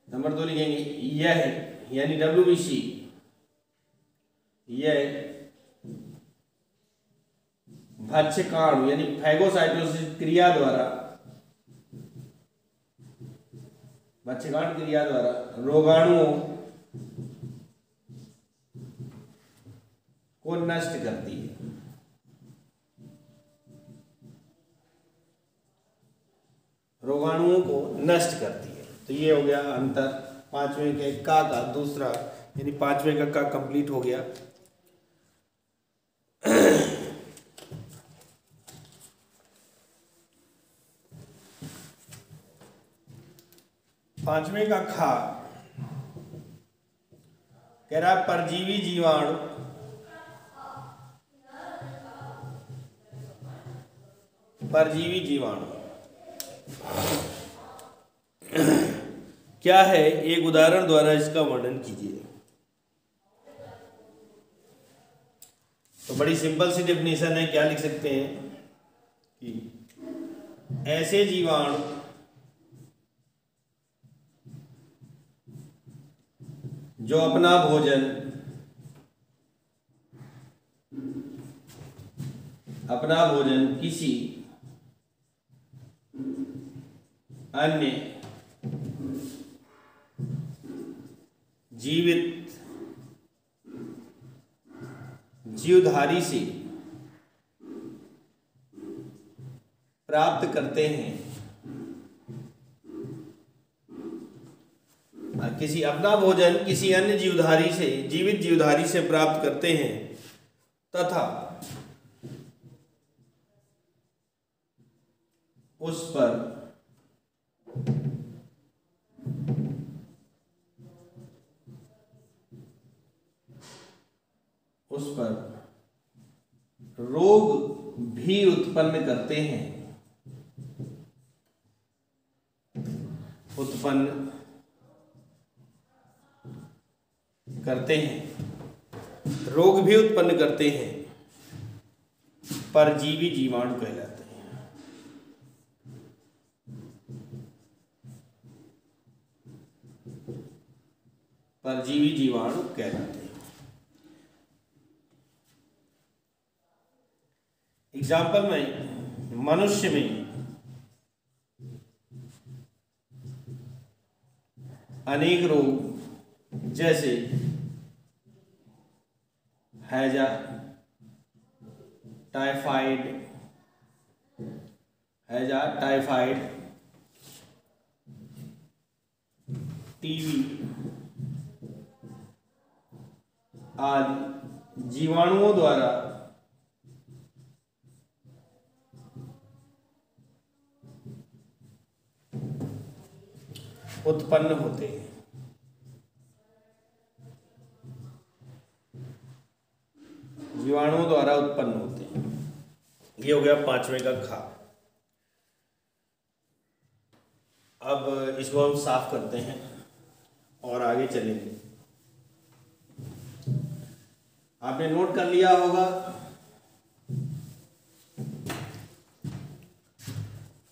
Speaker 1: नंबर 2 लिखेंगे यह यानी WBC यह भक्ष्यकाणु यानी फैगोसाइटोसिस क्रिया द्वारा, भक्ष्यकाणु क्रिया द्वारा रोगाणुओं को नष्ट करती है। रोगाणुओं को नष्ट करती है। तो ये हो गया अंतर पांचवें के का दूसरा, यानी पांचवें का कंप्लीट हो गया। पांचवें का खा कह रहा है परजीवी जीवाणु, परजीवी जीवाणु क्या है, एक उदाहरण द्वारा इसका वर्णन कीजिए। तो बड़ी सिंपल सी डेफिनेशन है, क्या लिख सकते हैं कि ऐसे जीवाणु जो अपना भोजन किसी अन्य जीवित जीवधारी से प्राप्त करते हैं, किसी अपना भोजन किसी अन्य जीवधारी से, जीवित जीवधारी से प्राप्त करते हैं तथा उस पर रोग भी उत्पन्न करते हैं, रोग भी उत्पन्न करते हैं, परजीवी जीवाणु कहलाते हैं। परजीवी जीवाणु कहलाते हैं। एग्जाम्पल में मनुष्य में अनेक रोग जैसे हैजा, टाइफाइड, टीबी आदि जीवाणुओं द्वारा उत्पन्न होते हैं। जीवाणुओं द्वारा उत्पन्न होते हैं। ये हो गया पांचवें का खा। अब इसको हम साफ करते हैं और आगे चलेंगे। आपने नोट कर लिया होगा,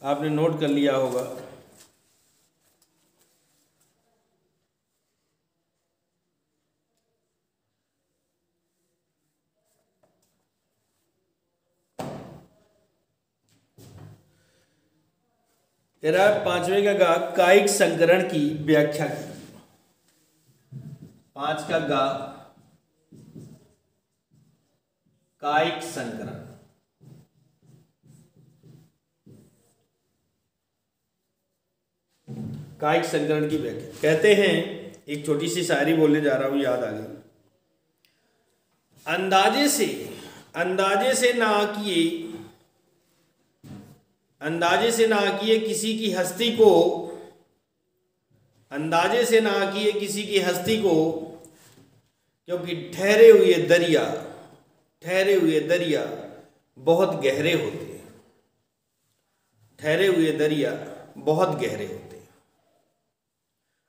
Speaker 1: आपने नोट कर लिया होगा तेरा पांचवें का गा कायिक संकरण की व्याख्या की। पांच का गा कायिक संकरण। कायिक संकरण की व्याख्या कहते हैं, एक छोटी सी शायरी बोलने जा रहा हूं, याद आ गई। अंदाजे से ना किए किसी की हस्ती को, अंदाजे से ना किए किसी की हस्ती को, क्योंकि ठहरे हुए दरिया बहुत गहरे होते हैं। ठहरे हुए दरिया बहुत गहरे होते हैं।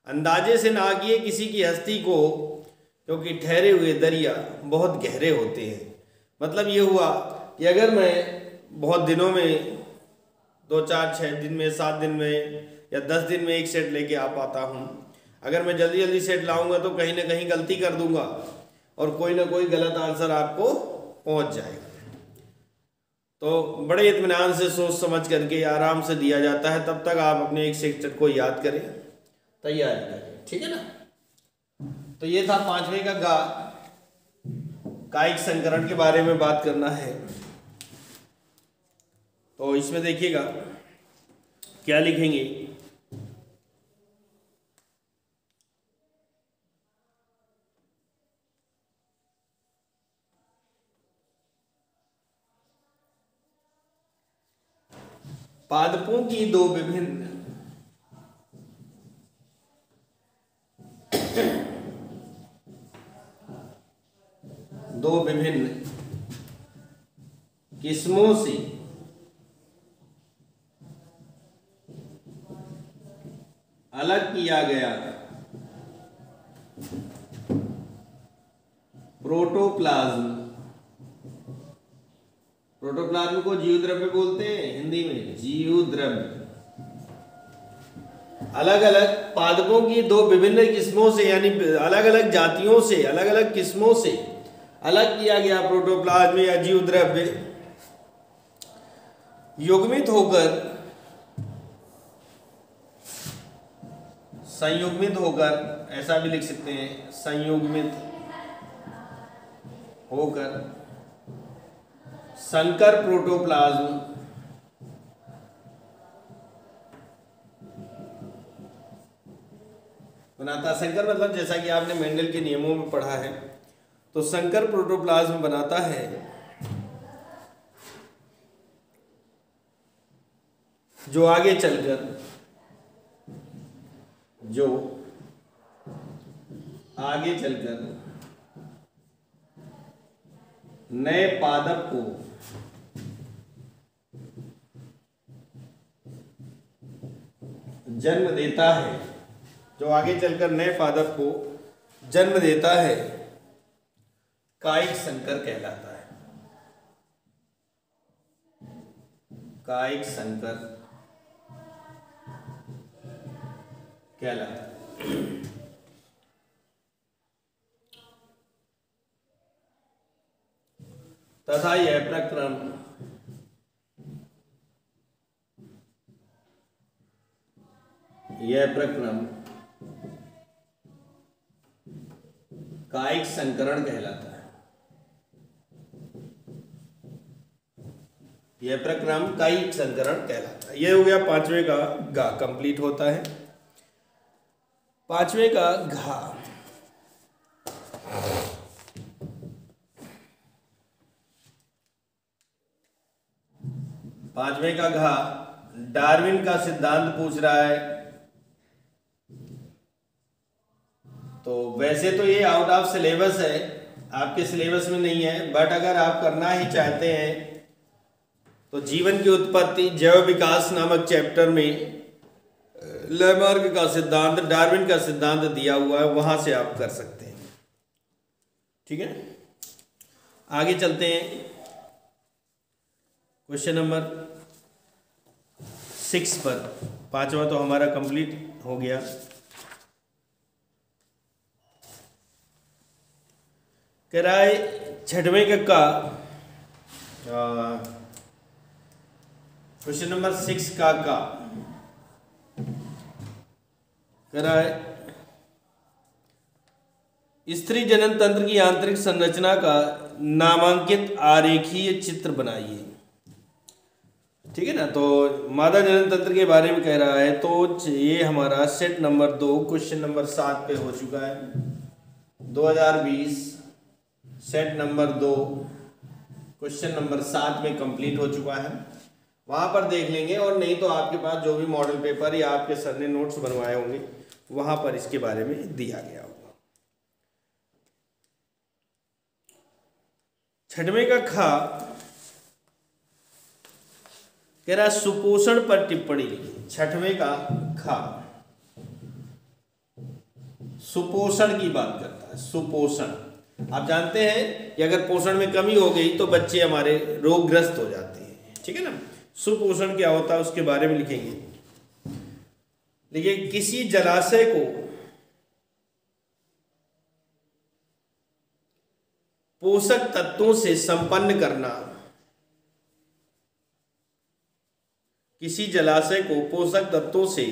Speaker 1: अंदाजे से ना किए किसी की हस्ती को, क्योंकि ठहरे हुए दरिया बहुत गहरे होते हैं। मतलब ये हुआ कि अगर मैं बहुत दिनों में 2, 4, 6 दिन में, 7 दिन में या 10 दिन में एक सेट लेके आ पाता हूँ, अगर मैं जल्दी जल्दी सेट लाऊंगा तो कहीं ना कहीं गलती कर दूंगा और कोई ना कोई गलत आंसर आपको पहुंच जाएगा। तो बड़े इत्मीनान से सोच समझ करके आराम से दिया जाता है। तब तक आप अपने एक सेक्टर को याद करें, तैयारी करें, ठीक है ना। तो ये था पांचवें का गा, कायिक संकरण के बारे में बात करना है। तो इसमें देखिएगा, क्या लिखेंगे? पादपों की दो विभिन्न किस्मों से अलग किया गया प्रोटोप्लाज्म। प्रोटोप्लाज्म को जीवद्रव्य बोलते हैं हिंदी में, जीवद्रव्य। अलग अलग पादपों की दो विभिन्न किस्मों से, यानी अलग अलग जातियों से, अलग अलग किस्मों से अलग किया गया प्रोटोप्लाज्म या जीवद्रव्य युग्मित होकर, संयुग्मित होकर, ऐसा भी लिख सकते हैं, संयुग्मित होकर संकर प्रोटोप्लाज्म बनाता। संकर मतलब जैसा कि आपने मेंडल के नियमों में पढ़ा है, तो संकर प्रोटोप्लाज्म बनाता है जो आगे चलकर नए पादप को जन्म देता है, जो आगे चलकर नए पादप को जन्म देता है, कायिक संकर कहलाता है। कायिक संकर कहलाता है। तथा यह प्रक्रम कायिक संकरण कहलाता है। यह प्रक्रम कायिक संकरण कहलाता है। यह हो गया पांचवें का गा कंप्लीट होता है। पांचवें का घा, पांचवें का घा डार्विन का सिद्धांत पूछ रहा है। तो वैसे तो ये आउट ऑफ सिलेबस है, आपके सिलेबस में नहीं है, बट अगर आप करना ही चाहते हैं तो जीवन की उत्पत्ति जैव विकास नामक चैप्टर में लेमार्क का सिद्धांत, डार्विन का सिद्धांत दिया हुआ है, वहां से आप कर सकते हैं। ठीक है, आगे चलते हैं। क्वेश्चन नंबर 6 पर, पांचवा तो हमारा कंप्लीट हो गया। कह रहा है छठवें का क्वेश्चन नंबर 6 का कह रहा है स्त्री जनन तंत्र की आंतरिक संरचना का नामांकित आरेखीय चित्र बनाइए। ठीक है ना, तो मादा जनन तंत्र के बारे में कह रहा है। तो ये हमारा सेट नंबर 2 क्वेश्चन नंबर 7 पे हो चुका है। 2020 सेट नंबर 2 क्वेश्चन नंबर 7 में कंप्लीट हो चुका है। वहां पर देख लेंगे, और नहीं तो आपके पास जो भी मॉडल पेपर या आपके सर ने नोट्स बनवाए होंगे वहां पर इसके बारे में दिया गया होगा। छठवें का खा कह रहा सुपोषण पर टिप्पणी लिखी। छठवें का खा सुपोषण की बात करता है। सुपोषण, आप जानते हैं कि अगर पोषण में कमी हो गई तो बच्चे हमारे रोगग्रस्त हो जाते हैं। ठीक है ना, सुपोषण क्या होता है उसके बारे में लिखेंगे। देखिए, किसी जलाशय को पोषक तत्वों से संपन्न करना, किसी जलाशय को पोषक तत्वों से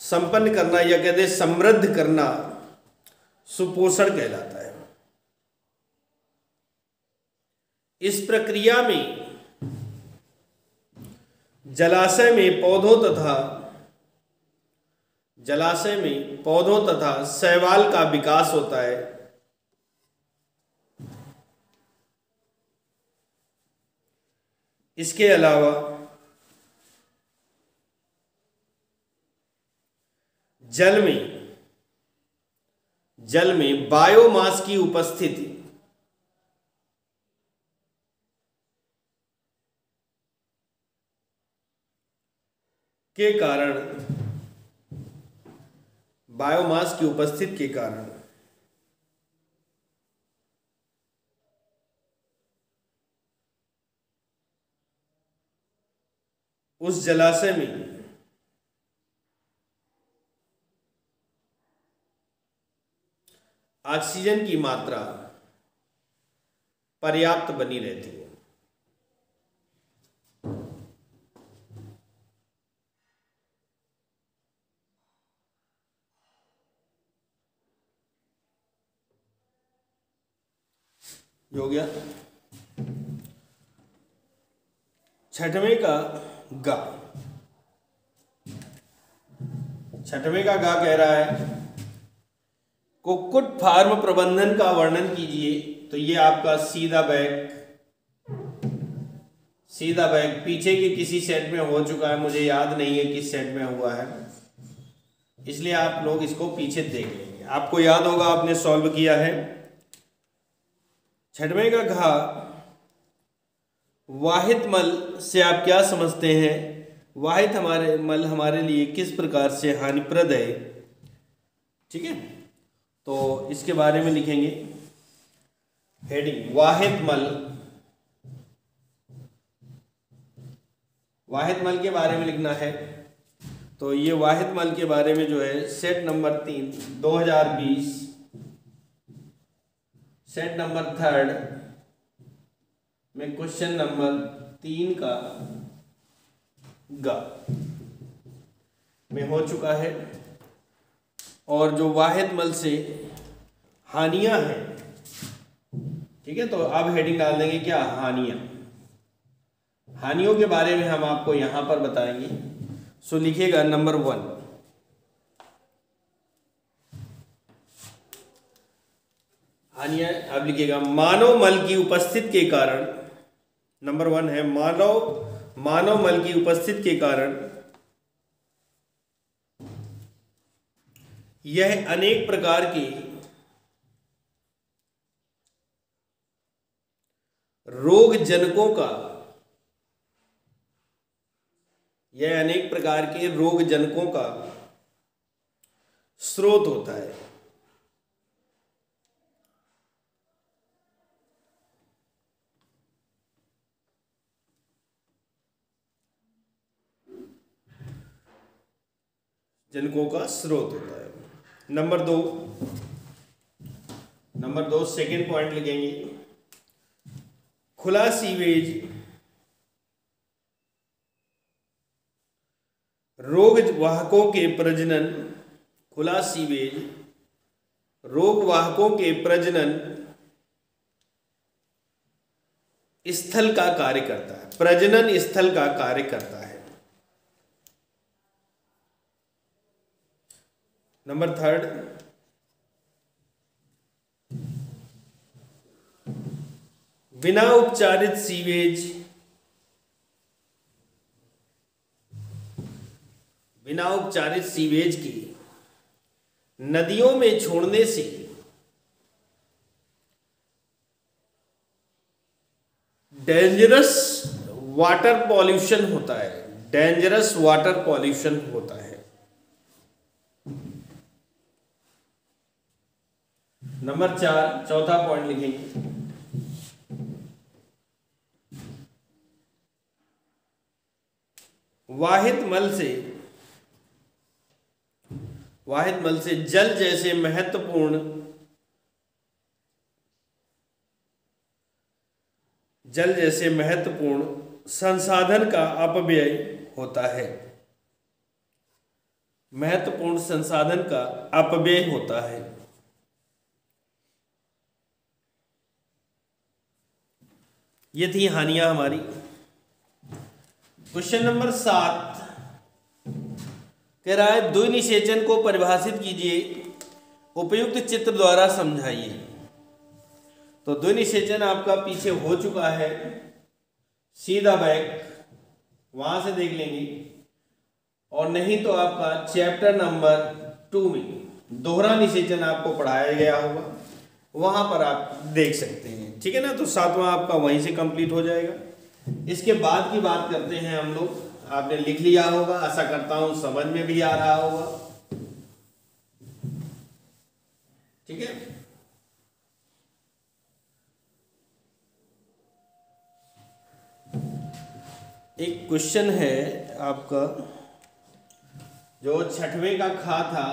Speaker 1: संपन्न करना या कहते समृद्ध करना सुपोषण कहलाता है। इस प्रक्रिया में जलाशय में पौधों तथा शैवाल का विकास होता है। इसके अलावा जल में बायोमास की उपस्थिति के कारण उस जलाशय में ऑक्सीजन की मात्रा पर्याप्त बनी रहती है। हो गया। छठवें का गा कह रहा है कुक्कुट फार्म प्रबंधन का वर्णन कीजिए। तो ये आपका सीधा बैग पीछे के किसी सेट में हो चुका है, मुझे याद नहीं है किस सेट में हुआ है, इसलिए आप लोग इसको पीछे देख लेंगे, आपको याद होगा, आपने सॉल्व किया है। छठवें का घा वाहित मल से आप क्या समझते हैं? वाहित मल हमारे लिए किस प्रकार से हानिप्रद है? ठीक है, तो इसके बारे में लिखेंगे हेडिंग वाहित मल के बारे में लिखना है। तो ये वाहित मल के बारे में जो है सेट नंबर 3 2020 सेट नंबर 3 में क्वेश्चन नंबर 3 का गा में हो चुका है। और जो वाहित मल से हानियां हैं, ठीक है, तो अब हेडिंग डाल देंगे क्या? हानियों के बारे में हम आपको यहां पर बताएंगे। सो लिखिएगा नंबर 1 हानियां। अब लिखिएगा मानव मल की उपस्थिति के कारण। नंबर 1 है मानव मल की उपस्थिति के कारण यह अनेक प्रकार के रोग जनकों का स्रोत होता है। जनकों का स्रोत होता है। नंबर 2 सेकेंड पॉइंट लिखेंगे खुला सीवेज रोग वाहकों के प्रजनन स्थल का कार्य करता है। प्रजनन स्थल का कार्य करता है। नंबर 3 बिना उपचारित सीवेज की नदियों में छोड़ने से डेंजरस वाटर पॉल्यूशन होता है। नंबर 4 चौथा पॉइंट लिखेंगे वाहित मल से जल जैसे महत्वपूर्ण संसाधन का अपव्यय होता है। ये थी हानियां हमारी। क्वेश्चन नंबर 7 कह रहा है द्विनिषेचन को परिभाषित कीजिए, उपयुक्त चित्र द्वारा समझाइए। तो द्विनिषेचन आपका पीछे हो चुका है, सीधा बैक वहां से देख लेंगे, और नहीं तो आपका चैप्टर नंबर 2 में दोहरा निषेचन आपको पढ़ाया गया होगा, वहां पर आप देख सकते हैं। ठीक है ना, तो 7वां आपका वहीं से कंप्लीट हो जाएगा। इसके बाद की बात करते हैं हम लोग। आपने लिख लिया होगा, आशा करता हूं समझ में भी आ रहा होगा। ठीक है, एक क्वेश्चन है आपका जो 6वें का खा था,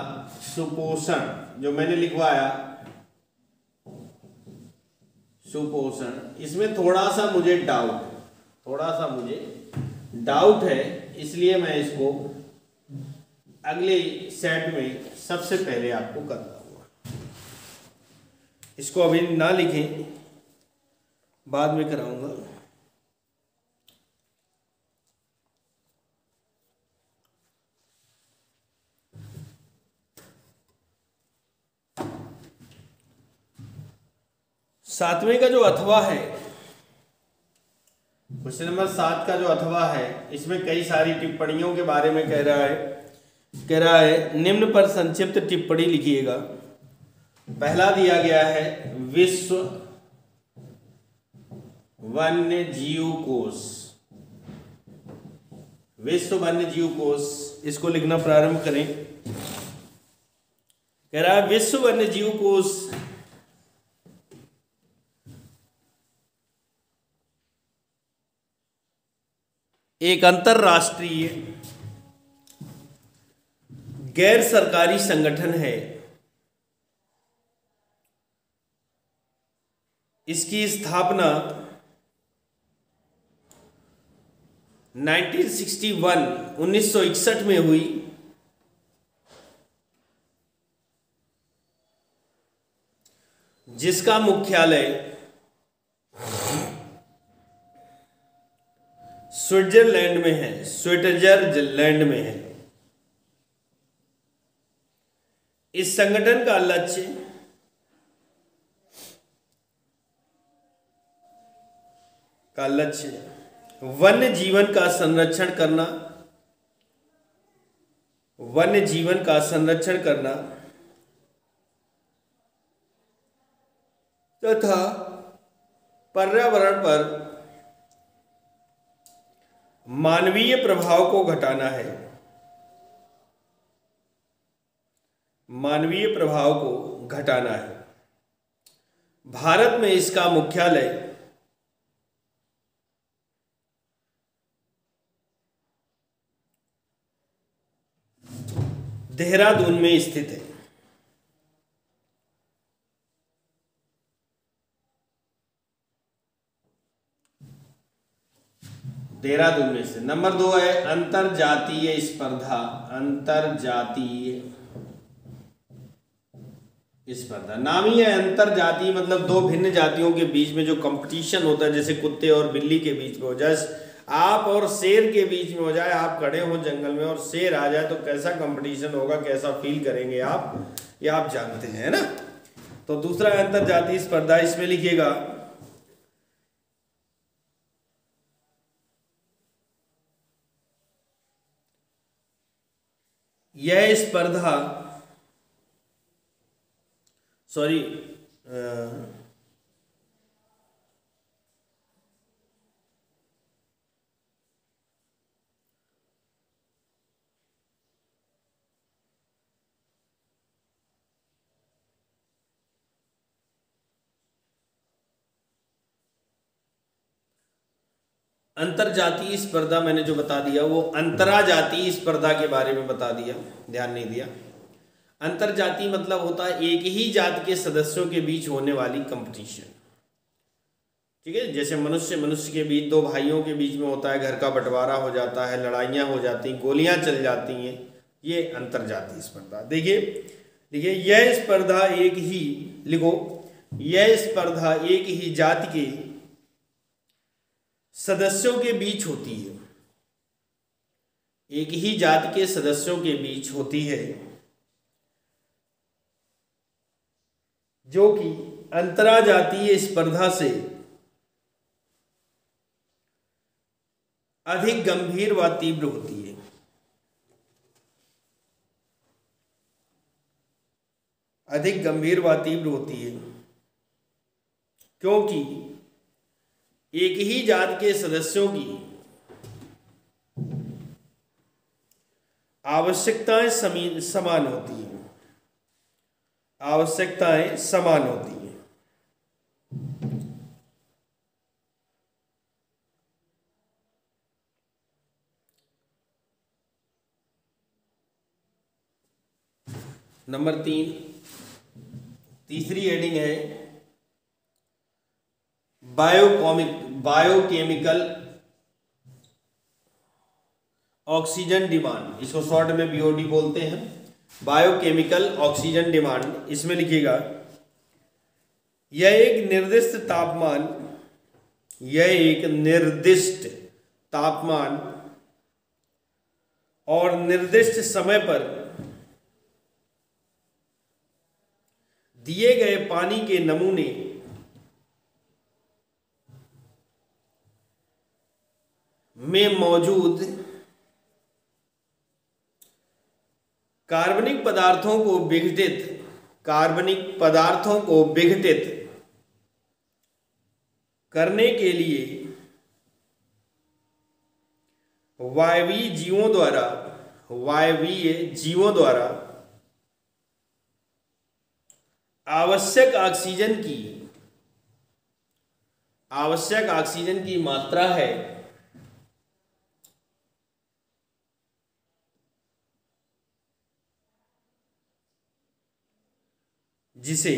Speaker 1: सुपोषण, जो मैंने लिखवाया सुपोषण। इसमें थोड़ा सा मुझे डाउट है, इसलिए मैं इसको अगले सेट में सबसे पहले आपको करना होगा। इसको अभी ना लिखें, बाद में कराऊंगा। सातवें का जो अथवा है, क्वेश्चन नंबर 7 का जो अथवा है, इसमें कई सारी टिप्पणियों के बारे में कह रहा है निम्न पर संक्षिप्त टिप्पणी लिखिएगा। पहला दिया गया है विश्व वन्य जीव कोष, विश्व वन्य जीव कोष, इसको लिखना प्रारंभ करें। कह रहा है विश्व वन्य जीव कोष एक अंतरराष्ट्रीय गैर सरकारी संगठन है। इसकी स्थापना 1961 में हुई। जिसका मुख्यालय स्विट्जरलैंड में है। इस संगठन का लक्ष्य वन्य जीवन का संरक्षण करना तथा पर्यावरण पर मानवीय प्रभाव को घटाना है। भारत में इसका मुख्यालय देहरादून में स्थित है। देहरादून में से। नंबर 2 है अंतरजातीय स्पर्धा। नाम ही है अंतरजातीय, मतलब दो भिन्न जातियों के बीच में जो कंपटीशन होता है, जैसे कुत्ते और बिल्ली के बीच में हो जाए, आप और शेर के बीच में हो जाए। आप खड़े हो जंगल में और शेर आ जाए तो कैसा कंपटीशन होगा, कैसा फील करेंगे आप, ये आप जानते हैं ना। तो दूसरा अंतरजातीय स्पर्धा, इसमें लिखिएगा यह स्पर्धा अंतरजातीय स्पर्धा मैंने जो बता दिया वो अंतराजातीय स्पर्धा के बारे में बता दिया, ध्यान नहीं दिया। अंतरजातीय मतलब होता है एक ही जात के सदस्यों के बीच होने वाली कंपटीशन। ठीक है, जैसे मनुष्य के बीच, दो भाइयों के बीच में होता है, घर का बंटवारा हो जाता है, लड़ाइयाँ हो जाती, गोलियाँ चल जाती हैं, ये अंतरजातीय स्पर्धा। देखिए यह स्पर्धा एक ही जाति के सदस्यों के बीच होती है। एक ही जाति के सदस्यों के बीच होती है, जो कि अंतराजातीय स्पर्धा से अधिक गंभीर व तीव्र होती है। अधिक गंभीर व तीव्र होती है क्योंकि एक ही जाति के सदस्यों की आवश्यकताएं समान होती हैं। आवश्यकताएं समान होती हैं। नंबर 3, तीसरी हेडिंग है बायोकेमिकल ऑक्सीजन डिमांड। इसको शॉर्ट में बीओडी बोलते हैं। बायोकेमिकल ऑक्सीजन डिमांड, इसमें लिखिएगा यह एक निर्दिष्ट तापमान और निर्दिष्ट समय पर दिए गए पानी के नमूने में मौजूद कार्बनिक पदार्थों को विघटित करने के लिए वायवीय जीवों द्वारा आवश्यक ऑक्सीजन की मात्रा है, जिसे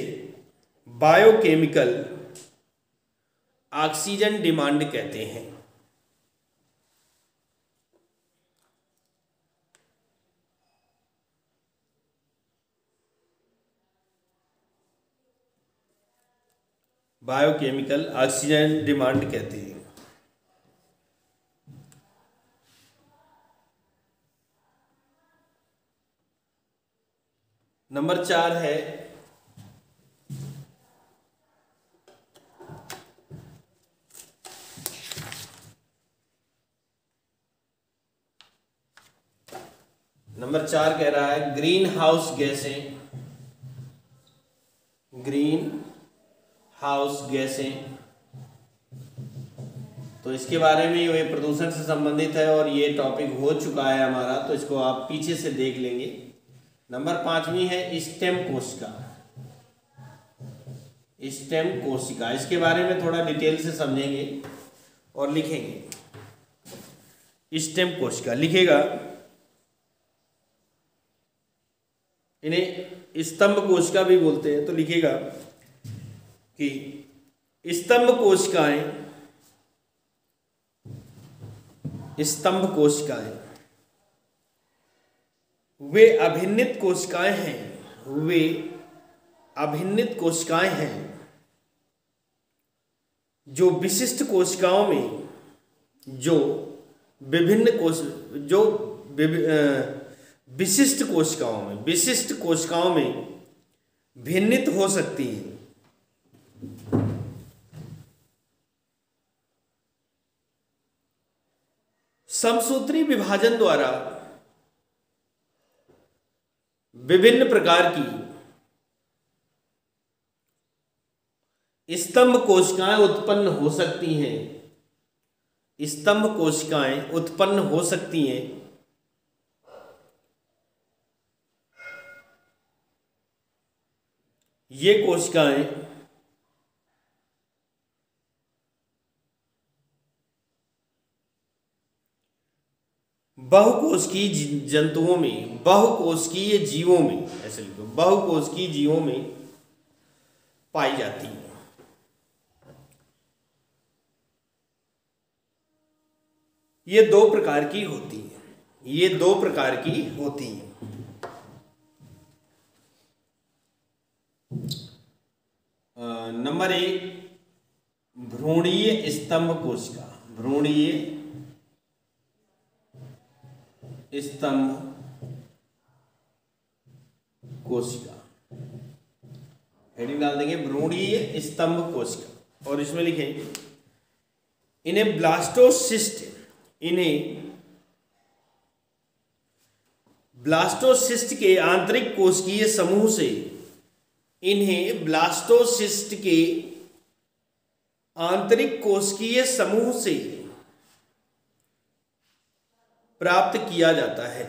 Speaker 1: बायोकेमिकल ऑक्सीजन डिमांड कहते हैं। बायोकेमिकल ऑक्सीजन डिमांड कहते हैं। नंबर 4 है नंबर 4 कह रहा है ग्रीन हाउस गैसें। तो इसके बारे में ये प्रदूषण से संबंधित है और ये टॉपिक हो चुका है हमारा, तो इसको आप पीछे से देख लेंगे। नंबर 5वीं है स्टेम कोशिका। इसके बारे में थोड़ा डिटेल से समझेंगे और लिखेंगे। स्टेम कोशिका लिखेगा, इन्हें स्तंभ कोशिका भी बोलते हैं। तो लिखेगा कि स्तंभ कोशिकाएं वे अभिन्नित कोशिकाएं हैं जो विशिष्ट कोशिकाओं में भिन्नित हो सकती हैं। समसूत्री विभाजन द्वारा विभिन्न प्रकार की स्तंभ कोशिकाएं उत्पन्न हो सकती हैं। ये कोशिकाएं बहुकोशिकीय जीवों में पाई जाती है। ये दो प्रकार की होती हैं। नंबर 1 भ्रूणीय स्तंभ कोशिका। स्तंभ कोशिका, हेडिंग डाल देंगे भ्रूणीय स्तंभ कोशिका। और इसमें लिखेंगे इन्हें ब्लास्टोसिस्ट, इन्हें ब्लास्टोसिस्ट के आंतरिक कोशिकीय समूह से, इन्हें ब्लास्टोसिस्ट के आंतरिक कोशिकीय समूह से प्राप्त किया जाता है।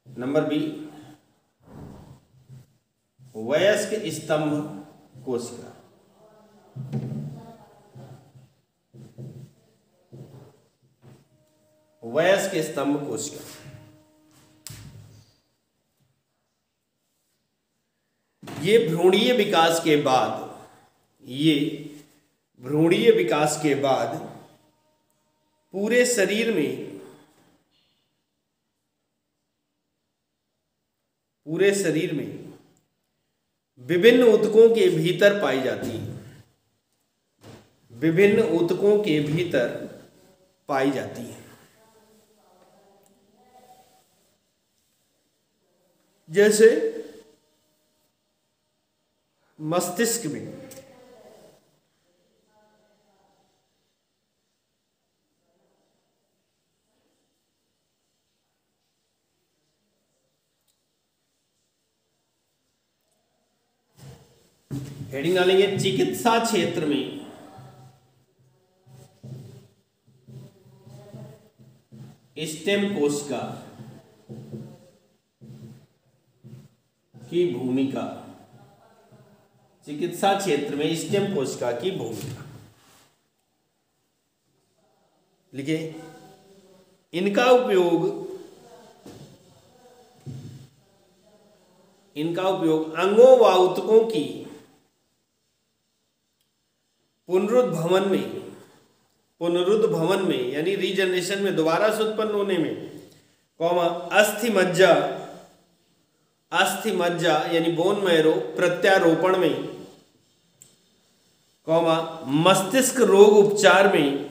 Speaker 1: नंबर बी, वयस्क स्तंभ कोशिका। वयस्क स्तंभ कोशिका, ये भ्रूणीय विकास के बाद, ये भ्रूणीय विकास के बाद पूरे शरीर में, पूरे शरीर में विभिन्न ऊतकों के भीतर पाई जाती है, विभिन्न ऊतकों के भीतर पाई जाती है। जैसे मस्तिष्क में, हेडिंग डालेंगे चिकित्सा क्षेत्र में स्टेम कोशिका की भूमिका, चिकित्सा क्षेत्र में स्टेम कोशिका की भूमिका लिखे। इनका उपयोग अंगों व ऊतकों की पुनरुद्भवन में यानी रीजनरेशन में, दोबारा से उत्पन्न होने में, अस्थि मज्जा यानी बोन मैरो प्रत्यारोपण में, मस्तिष्क रोग उपचार में,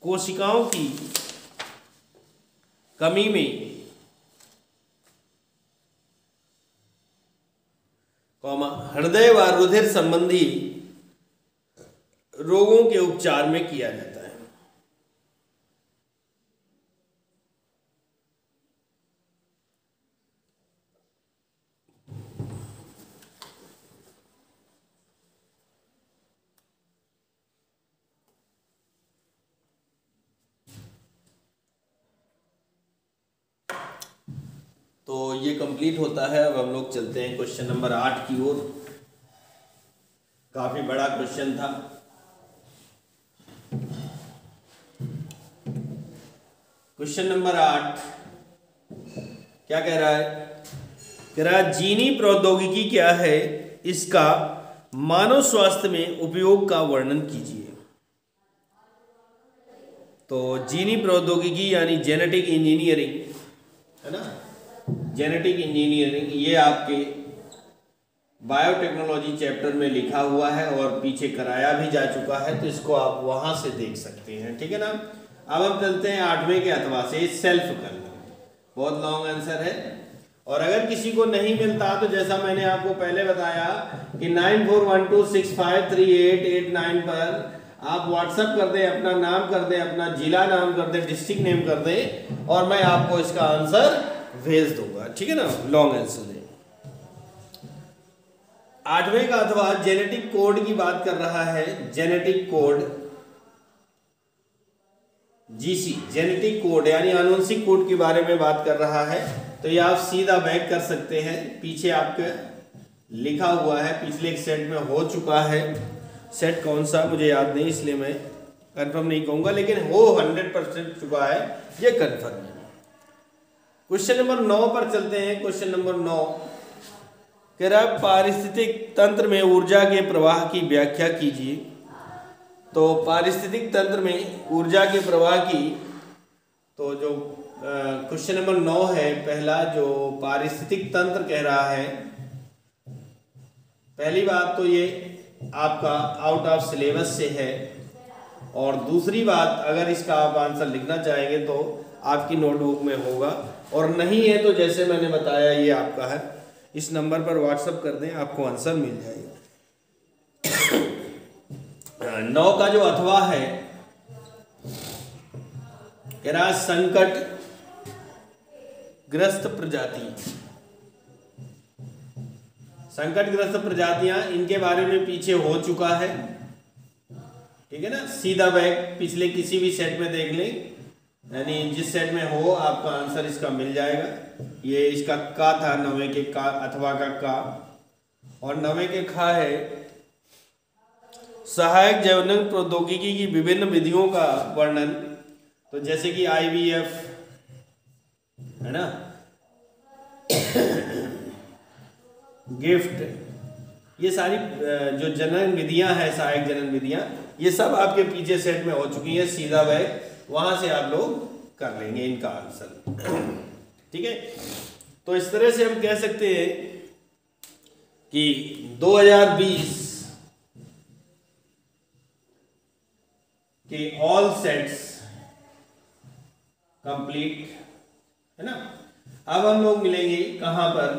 Speaker 1: कोशिकाओं की कमी में, हृदय व रुधिर संबंधी रोगों के उपचार में किया जाता है। तो ये कंप्लीट होता है। अब हम लोग चलते हैं क्वेश्चन नंबर 8 की ओर। काफी बड़ा क्वेश्चन था। क्वेश्चन नंबर 8 क्या कह रहा है? कह रहा है जीनी प्रौद्योगिकी क्या है, इसका मानव स्वास्थ्य में उपयोग का वर्णन कीजिए। तो जीनी प्रौद्योगिकी यानी जेनेटिक इंजीनियरिंग है ना, जेनेटिक इंजीनियरिंग, ये आपके बायोटेक्नोलॉजी चैप्टर में लिखा हुआ है और पीछे कराया भी जा चुका है, तो इसको आप वहां से देख सकते हैं। ठीक है ना। अब हम चलते हैं 8वें के अथवा से सेल्फ करना। बहुत लॉन्ग आंसर है और अगर किसी को नहीं मिलता तो जैसा मैंने आपको पहले बताया कि 9412653889 पर आप व्हाट्सएप कर दें, अपना नाम कर दें, अपना जिला नाम कर दें, डिस्ट्रिक्ट नेम कर दें और मैं आपको इसका आंसर भेज दूंगा। ठीक है ना, लॉन्ग आंसर है। 8वें का अथवा जेनेटिक कोड की बात कर रहा है। Genetic code GC, genetic code यानी आनुवंशिक कोड के बारे में बात कर रहा है। तो ये आप सीधा बैक कर सकते हैं, पीछे आपके लिखा हुआ है, पिछले एक सेट में हो चुका है। सेट कौन सा मुझे याद नहीं, इसलिए मैं कंफर्म नहीं कहूंगा, लेकिन हो 100% चुका है, ये कंफर्म है। क्वेश्चन नंबर 9 पर चलते हैं। क्वेश्चन नंबर 9 कह रहा है पारिस्थितिक तंत्र में ऊर्जा के प्रवाह की व्याख्या कीजिए। तो पारिस्थितिक तंत्र में ऊर्जा के प्रवाह की, तो जो क्वेश्चन नंबर 9 है पहला, जो पारिस्थितिक तंत्र कह रहा है। पहली बात तो ये आपका आउट ऑफ सिलेबस से है, और दूसरी बात अगर इसका आप आंसर लिखना चाहेंगे तो आपकी नोटबुक में होगा, और नहीं है तो जैसे मैंने बताया ये आपका है, इस नंबर पर व्हाट्सअप कर दें, आपको आंसर मिल जाएगा। 9 का जो अथवा है कह रहा संकट ग्रस्त प्रजाति। संकटग्रस्त प्रजातियां, इनके बारे में पीछे हो चुका है, ठीक है ना। सीधा बैक पिछले किसी भी सेट में देख लें, यानी जिस सेट में हो आपका आंसर इसका मिल जाएगा। ये इसका का था 9वें के का, अथवा का, और 9वें के खा है सहायक जैवनिक प्रौद्योगिकी की विभिन्न विधियों का वर्णन। तो जैसे कि IVF है ना, गिफ्ट, ये सारी जो जनन विधियां हैं, सहायक जनन विधियां, ये सब आपके पीछे सेट में हो चुकी हैं। सीधा बैक वहां से आप लोग कर लेंगे इनका आंसर, ठीक है। तो इस तरह से हम कह सकते हैं कि 2020 के ऑल सेट्स कंप्लीट है ना। अब हम लोग मिलेंगे कहां पर,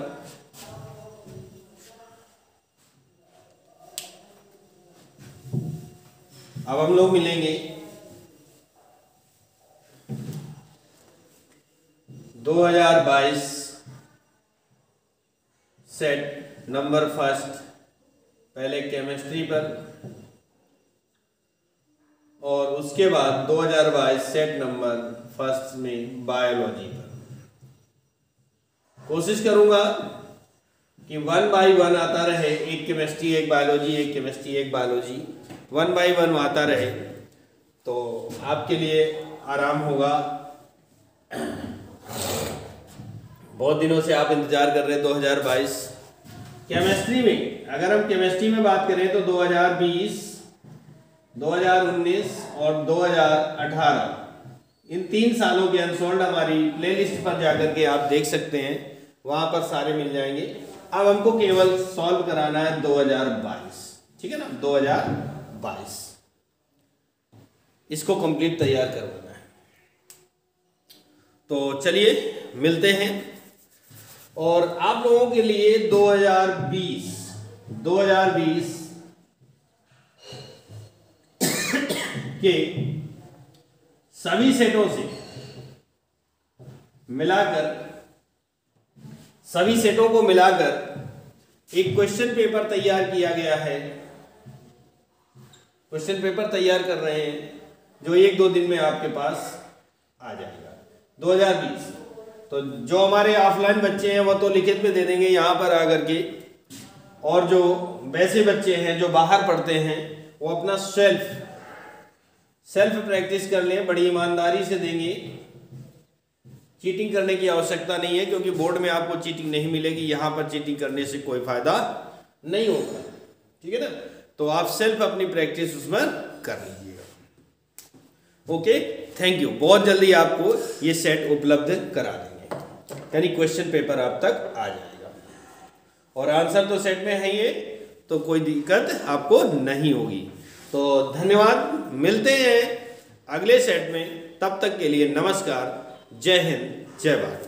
Speaker 1: अब हम लोग मिलेंगे 2022 सेट नंबर फर्स्ट, पहले केमिस्ट्री पर, और उसके बाद 2022 सेट नंबर फर्स्ट में बायोलॉजी पर। कोशिश करूंगा कि 1 बाई 1 आता रहे, एक केमिस्ट्री एक बायोलॉजी, एक केमिस्ट्री एक बायोलॉजी, 1 बाई 1 आता रहे, तो आपके लिए आराम होगा। बहुत दिनों से आप इंतजार कर रहे हैं 2022 केमिस्ट्री में। अगर हम केमिस्ट्री में बात करें तो 2020, 2019 और 2018, इन 3 सालों के अनसॉल्व्ड हमारी प्लेलिस्ट पर जाकर के आप देख सकते हैं, वहां पर सारे मिल जाएंगे। अब हमको केवल सॉल्व कराना है 2022, ठीक है ना, 2022 इसको कंप्लीट तैयार करवाना है। तो चलिए मिलते हैं, और आप लोगों के लिए 2020 के सभी सेटों से मिलाकर, सभी सेटों को मिलाकर एक क्वेश्चन पेपर तैयार किया गया है। क्वेश्चन पेपर तैयार कर रहे हैं जो 1-2 दिन में आपके पास आ जाएगा 2020। तो जो हमारे ऑफलाइन बच्चे हैं वो तो लिखित में दे देंगे यहाँ पर आकर के, और जो वैसे बच्चे हैं जो बाहर पढ़ते हैं वो अपना सेल्फ प्रैक्टिस कर लें, बड़ी ईमानदारी से देंगे। चीटिंग करने की आवश्यकता नहीं है, क्योंकि बोर्ड में आपको चीटिंग नहीं मिलेगी, यहाँ पर चीटिंग करने से कोई फायदा नहीं होगा, ठीक है ना। तो आप सेल्फ अपनी प्रैक्टिस उसमें कर लीजिएगा। Okay, thank you. बहुत जल्दी आपको ये सेट उपलब्ध करा देंगे, यानी क्वेश्चन पेपर आप तक आ जाएगा, और आंसर तो सेट में है ही, तो कोई दिक्कत आपको नहीं होगी। तो धन्यवाद, मिलते हैं अगले सेट में, तब तक के लिए नमस्कार, जय हिंद, जय भारत।